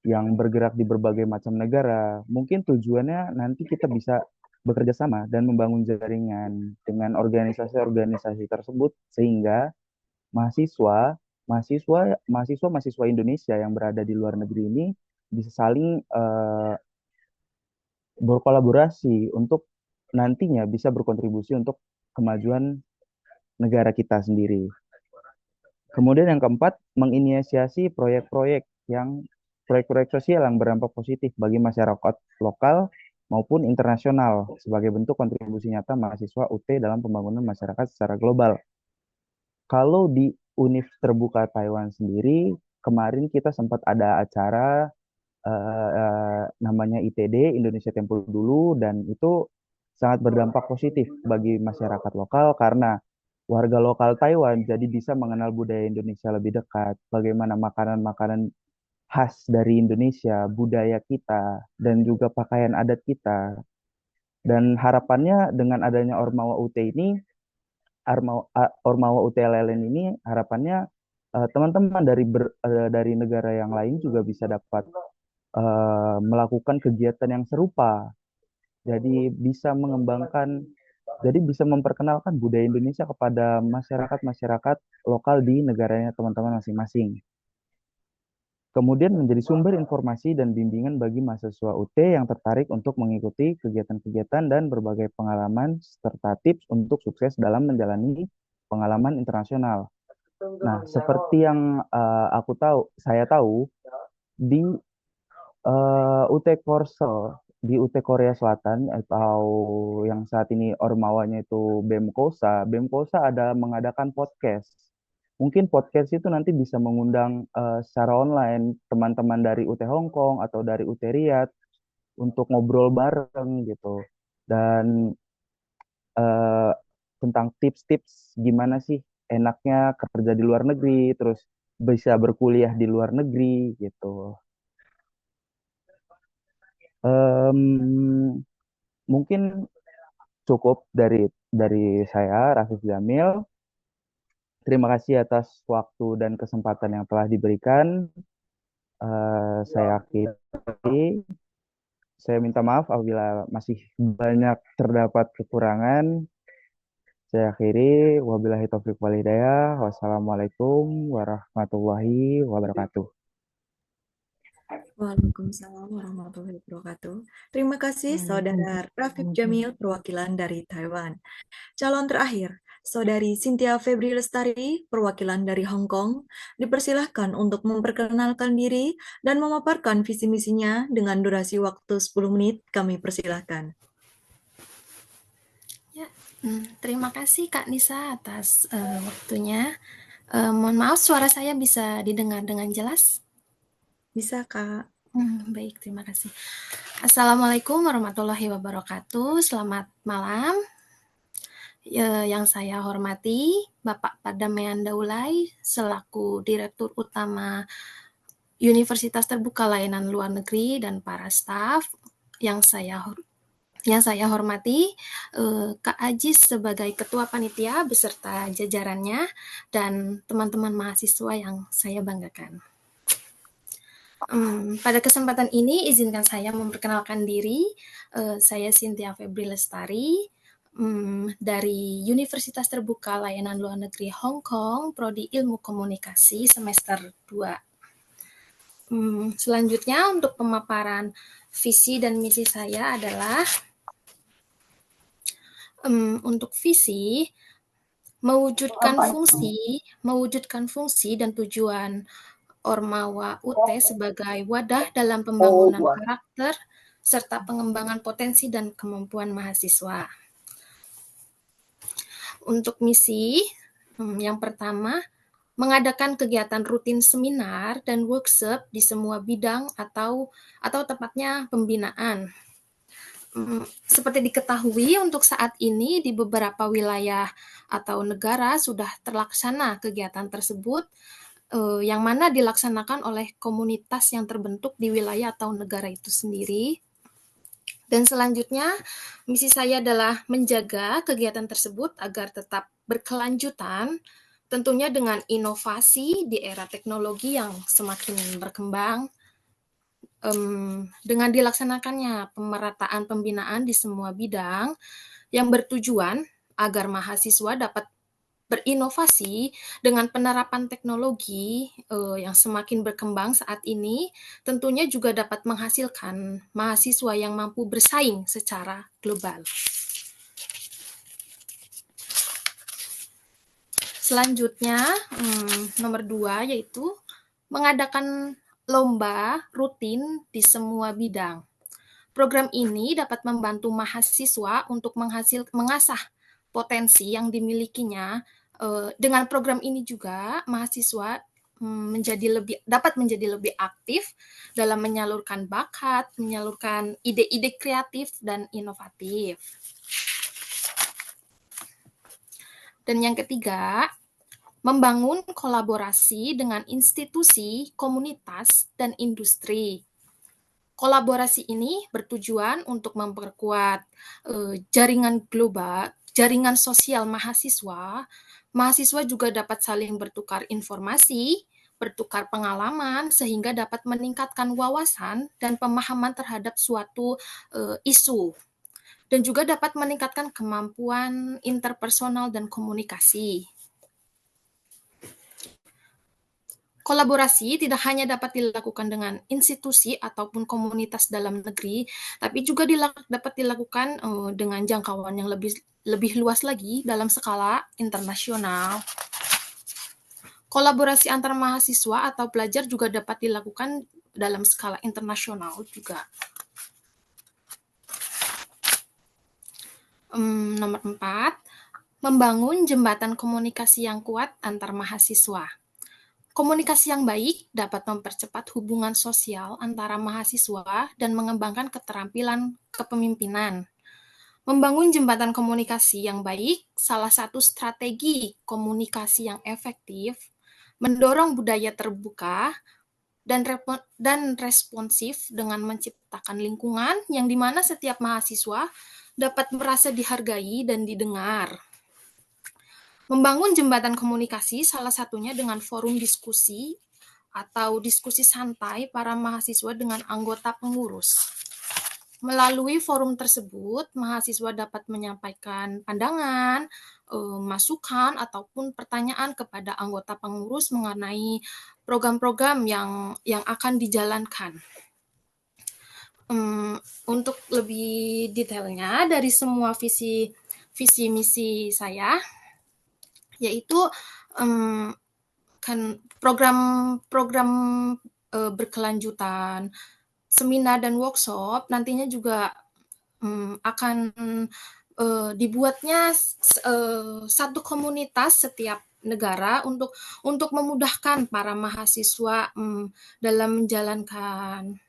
yang bergerak di berbagai macam negara. Mungkin tujuannya nanti kita bisa bekerja sama dan membangun jaringan dengan organisasi-organisasi tersebut sehingga mahasiswa Indonesia yang berada di luar negeri ini bisa saling berkolaborasi untuk nantinya bisa berkontribusi untuk kemajuan negara kita sendiri. Kemudian yang keempat, menginisiasi proyek-proyek sosial yang berdampak positif bagi masyarakat lokal maupun internasional sebagai bentuk kontribusi nyata mahasiswa UT dalam pembangunan masyarakat secara global. Kalau di Univ Terbuka Taiwan sendiri, kemarin kita sempat ada acara namanya ITD, Indonesia Tempo Dulu, dan itu sangat berdampak positif bagi masyarakat lokal karena warga lokal Taiwan jadi bisa mengenal budaya Indonesia lebih dekat, bagaimana makanan-makanan khas dari Indonesia, budaya kita, dan juga pakaian adat kita. Dan harapannya dengan adanya Ormawa UT ini, Ormawa UT LLN ini, harapannya teman-teman dari negara yang lain juga bisa dapat melakukan kegiatan yang serupa. Jadi bisa memperkenalkan budaya Indonesia kepada masyarakat-masyarakat lokal di negaranya teman-teman masing-masing. Kemudian menjadi sumber informasi dan bimbingan bagi mahasiswa UT yang tertarik untuk mengikuti kegiatan-kegiatan dan berbagai pengalaman serta tips untuk sukses dalam menjalani pengalaman internasional. Nah, seperti yang saya tahu di UT Korsel di UT Korea Selatan atau yang saat ini ormawanya itu BEM-KOSA ada mengadakan podcast. Mungkin podcast itu nanti bisa mengundang secara online teman-teman dari UT Hong Kong atau dari UT Riyadh untuk ngobrol bareng gitu. Dan tentang tips-tips gimana sih enaknya kerja di luar negeri, terus bisa berkuliah di luar negeri gitu. Mungkin cukup dari saya, Rafif Jamil. Terima kasih atas waktu dan kesempatan yang telah diberikan. Saya akhiri. Saya minta maaf apabila masih banyak terdapat kekurangan. Saya akhiri. Wabillahi taufiq wal hidayah. Wassalamualaikum warahmatullahi wabarakatuh. Waalaikumsalam warahmatullahi wabarakatuh. Terima kasih Saudara Rafif Jamil, perwakilan dari Taiwan. Calon terakhir, Saudari Cynthia Febri Lestari, perwakilan dari Hong Kong, dipersilahkan untuk memperkenalkan diri dan memaparkan visi misinya dengan durasi waktu 10 menit. Kami persilahkan. Ya, terima kasih Kak Nisa atas waktunya. Mohon maaf, suara saya bisa didengar dengan jelas? Bisa, Kak. Baik, terima kasih. Assalamualaikum warahmatullahi wabarakatuh. Selamat malam. Yang saya hormati Bapak Pardamaian Daulay selaku Direktur Utama Universitas Terbuka Layanan Luar Negeri dan para staf yang saya hormati, Kak Ajis sebagai Ketua Panitia beserta jajarannya dan teman-teman mahasiswa yang saya banggakan. Pada kesempatan ini izinkan saya memperkenalkan diri. Saya Cynthia Febri Lestari dari Universitas Terbuka Layanan Luar Negeri Hong Kong, Prodi Ilmu Komunikasi semester 2. Selanjutnya untuk pemaparan visi dan misi saya adalah untuk visi mewujudkan fungsi dan tujuan Ormawa UT sebagai wadah dalam pembangunan karakter serta pengembangan potensi dan kemampuan mahasiswa. Untuk misi, yang pertama, mengadakan kegiatan rutin seminar dan workshop di semua bidang atau tepatnya pembinaan. Seperti diketahui, untuk saat ini di beberapa wilayah atau negara sudah terlaksana kegiatan tersebut, yang mana dilaksanakan oleh komunitas yang terbentuk di wilayah atau negara itu sendiri. Dan selanjutnya, misi saya adalah menjaga kegiatan tersebut agar tetap berkelanjutan, tentunya dengan inovasi di era teknologi yang semakin berkembang, dengan dilaksanakannya pemerataan pembinaan di semua bidang yang bertujuan agar mahasiswa dapat berinovasi dengan penerapan teknologi yang semakin berkembang saat ini, tentunya juga dapat menghasilkan mahasiswa yang mampu bersaing secara global. Selanjutnya, nomor 2 yaitu mengadakan lomba rutin di semua bidang. Program ini dapat membantu mahasiswa untuk mengasah potensi yang dimilikinya. Dengan program ini juga mahasiswa dapat menjadi lebih aktif dalam menyalurkan bakat, menyalurkan ide-ide kreatif dan inovatif. Dan yang ketiga, membangun kolaborasi dengan institusi, komunitas, dan industri. Kolaborasi ini bertujuan untuk memperkuat jaringan global, jaringan sosial mahasiswa. Mahasiswa juga dapat saling bertukar informasi, bertukar pengalaman, sehingga dapat meningkatkan wawasan dan pemahaman terhadap suatu isu. Dan juga dapat meningkatkan kemampuan interpersonal dan komunikasi. Kolaborasi tidak hanya dapat dilakukan dengan institusi ataupun komunitas dalam negeri, tapi juga dapat dilakukan dengan jangkauan yang lebih luas lagi dalam skala internasional. Kolaborasi antar mahasiswa atau pelajar juga dapat dilakukan dalam skala internasional juga. Nomor 4, membangun jembatan komunikasi yang kuat antar mahasiswa. Komunikasi yang baik dapat mempercepat hubungan sosial antara mahasiswa dan mengembangkan keterampilan kepemimpinan. Membangun jembatan komunikasi yang baik, salah satu strategi komunikasi yang efektif, mendorong budaya terbuka dan responsif dengan menciptakan lingkungan yang dimana setiap mahasiswa dapat merasa dihargai dan didengar. Membangun jembatan komunikasi salah satunya dengan forum diskusi atau diskusi santai para mahasiswa dengan anggota pengurus. Melalui forum tersebut, mahasiswa dapat menyampaikan pandangan, masukan, ataupun pertanyaan kepada anggota pengurus mengenai program-program yang akan dijalankan. Untuk lebih detailnya dari semua visi misi saya, yaitu kan program berkelanjutan, seminar dan workshop nantinya juga akan dibuatnya satu komunitas setiap negara untuk memudahkan para mahasiswa dalam menjalankan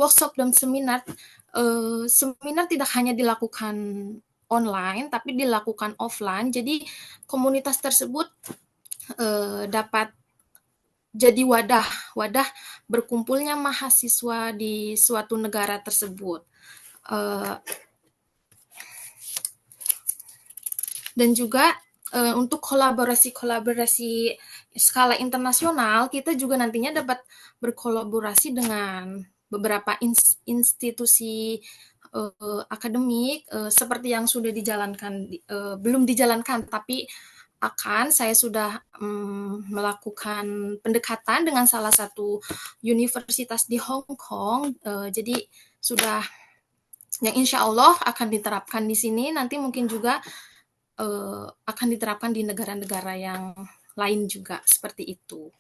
workshop dan seminar. Seminar tidak hanya dilakukan online, tapi dilakukan offline. Jadi komunitas tersebut dapat jadi wadah berkumpulnya mahasiswa di suatu negara tersebut. Dan juga untuk kolaborasi skala internasional, kita juga nantinya dapat berkolaborasi dengan beberapa institusi akademik seperti yang sudah dijalankan, belum dijalankan, tapi saya sudah melakukan pendekatan dengan salah satu universitas di Hong Kong. Jadi sudah yang insya Allah akan diterapkan di sini. Nanti mungkin juga akan diterapkan di negara-negara yang lain juga seperti itu.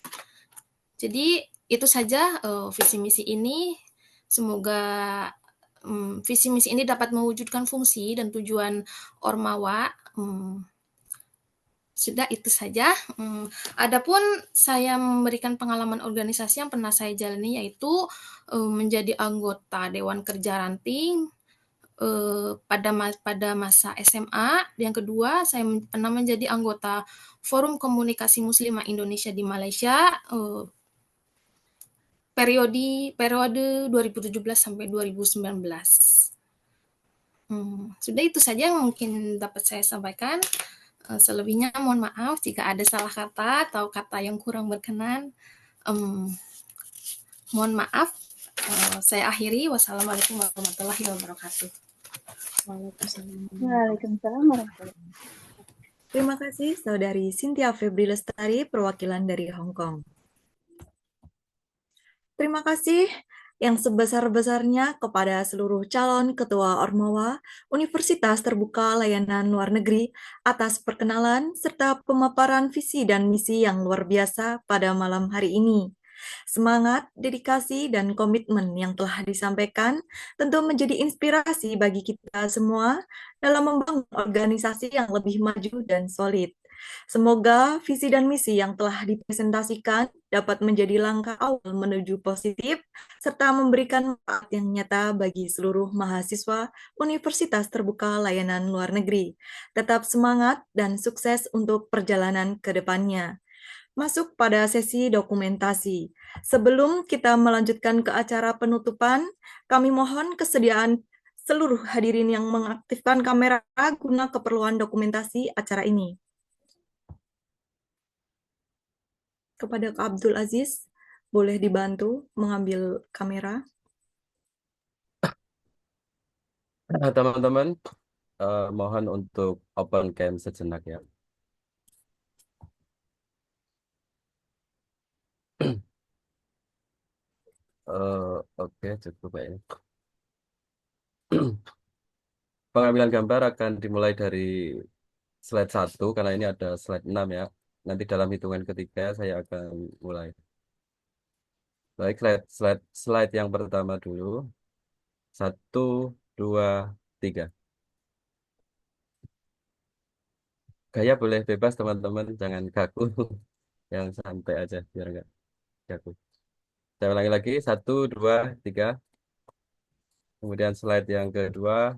Jadi itu saja visi misi ini. Semoga visi misi ini dapat mewujudkan fungsi dan tujuan Ormawa. Sudah itu saja. Adapun saya memberikan pengalaman organisasi yang pernah saya jalani, yaitu menjadi anggota Dewan Kerja Ranting pada masa SMA. Yang kedua, saya pernah menjadi anggota Forum Komunikasi Muslimah Indonesia di Malaysia periode 2017 sampai 2019. Sudah itu saja yang mungkin dapat saya sampaikan. Selebihnya mohon maaf jika ada salah kata atau kata yang kurang berkenan. Mohon maaf. Saya akhiri. Wassalamualaikum warahmatullahi wabarakatuh. Waalaikumsalam warahmatullahi wabarakatuh. Terima kasih Saudari Cynthia Febri Lestari, perwakilan dari Hong Kong. Terima kasih yang sebesar-besarnya kepada seluruh calon Ketua Ormawa Universitas Terbuka Layanan Luar Negeri atas perkenalan serta pemaparan visi dan misi yang luar biasa pada malam hari ini. Semangat, dedikasi, dan komitmen yang telah disampaikan tentu menjadi inspirasi bagi kita semua dalam membangun organisasi yang lebih maju dan solid. Semoga visi dan misi yang telah dipresentasikan dapat menjadi langkah awal menuju positif serta memberikan manfaat yang nyata bagi seluruh mahasiswa Universitas Terbuka Layanan Luar Negeri. Tetap semangat dan sukses untuk perjalanan ke depannya. Masuk pada sesi dokumentasi. Sebelum kita melanjutkan ke acara penutupan, kami mohon kesediaan seluruh hadirin yang mengaktifkan kamera guna keperluan dokumentasi acara ini. Kepada Kak Abdul Aziz, boleh dibantu mengambil kamera? Teman-teman, mohon untuk open cam sejenak ya. Oke, cukup ya. Pengambilan gambar akan dimulai dari slide 1, karena ini ada slide 6 ya. Nanti dalam hitungan ketiga saya akan mulai. Baik, slide yang pertama dulu. 1, 2, 3. Gaya boleh bebas teman-teman, jangan kaku. Yang santai aja, biar nggak kaku. Saya ulangi lagi, 1, 2, 3. Kemudian slide yang kedua,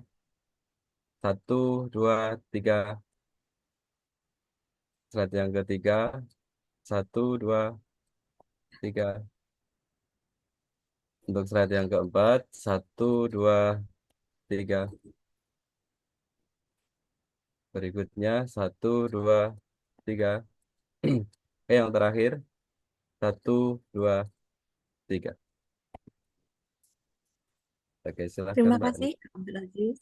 1, 2, 3. Slide yang ketiga, 1, 2, 3. Untuk slide yang keempat, 1, 2, 3. Berikutnya, 1, 2, 3. Oke, yang terakhir, 1, 2, 3. Oke, silakan Terima Mbak. kasih, Kak Abdul Aziz.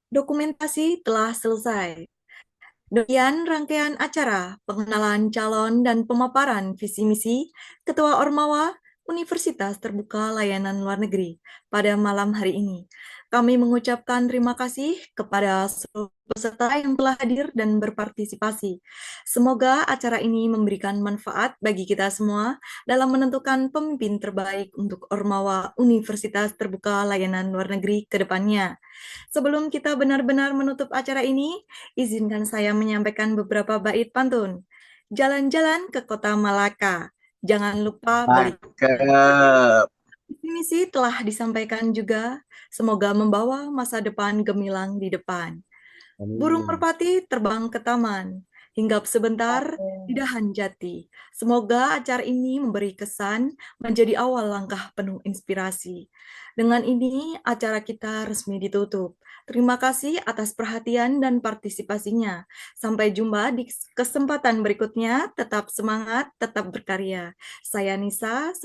Dokumentasi telah selesai. Demikian rangkaian acara pengenalan calon dan pemaparan visi misi Ketua Ormawa Universitas Terbuka Layanan Luar Negeri pada malam hari ini. Kami mengucapkan terima kasih kepada seluruh peserta yang telah hadir dan berpartisipasi. Semoga acara ini memberikan manfaat bagi kita semua dalam menentukan pemimpin terbaik untuk Ormawa Universitas Terbuka Layanan Luar Negeri ke depannya. Sebelum kita benar-benar menutup acara ini, izinkan saya menyampaikan beberapa bait pantun. Jalan-jalan ke kota Malaka, jangan lupa beli. Misi telah disampaikan juga, semoga membawa masa depan gemilang di depan. Burung merpati terbang ke taman, hinggap sebentar di dahan jati. Semoga acara ini memberi kesan menjadi awal langkah penuh inspirasi. Dengan ini, acara kita resmi ditutup. Terima kasih atas perhatian dan partisipasinya. Sampai jumpa di kesempatan berikutnya. Tetap semangat, tetap berkarya. Saya Nisa.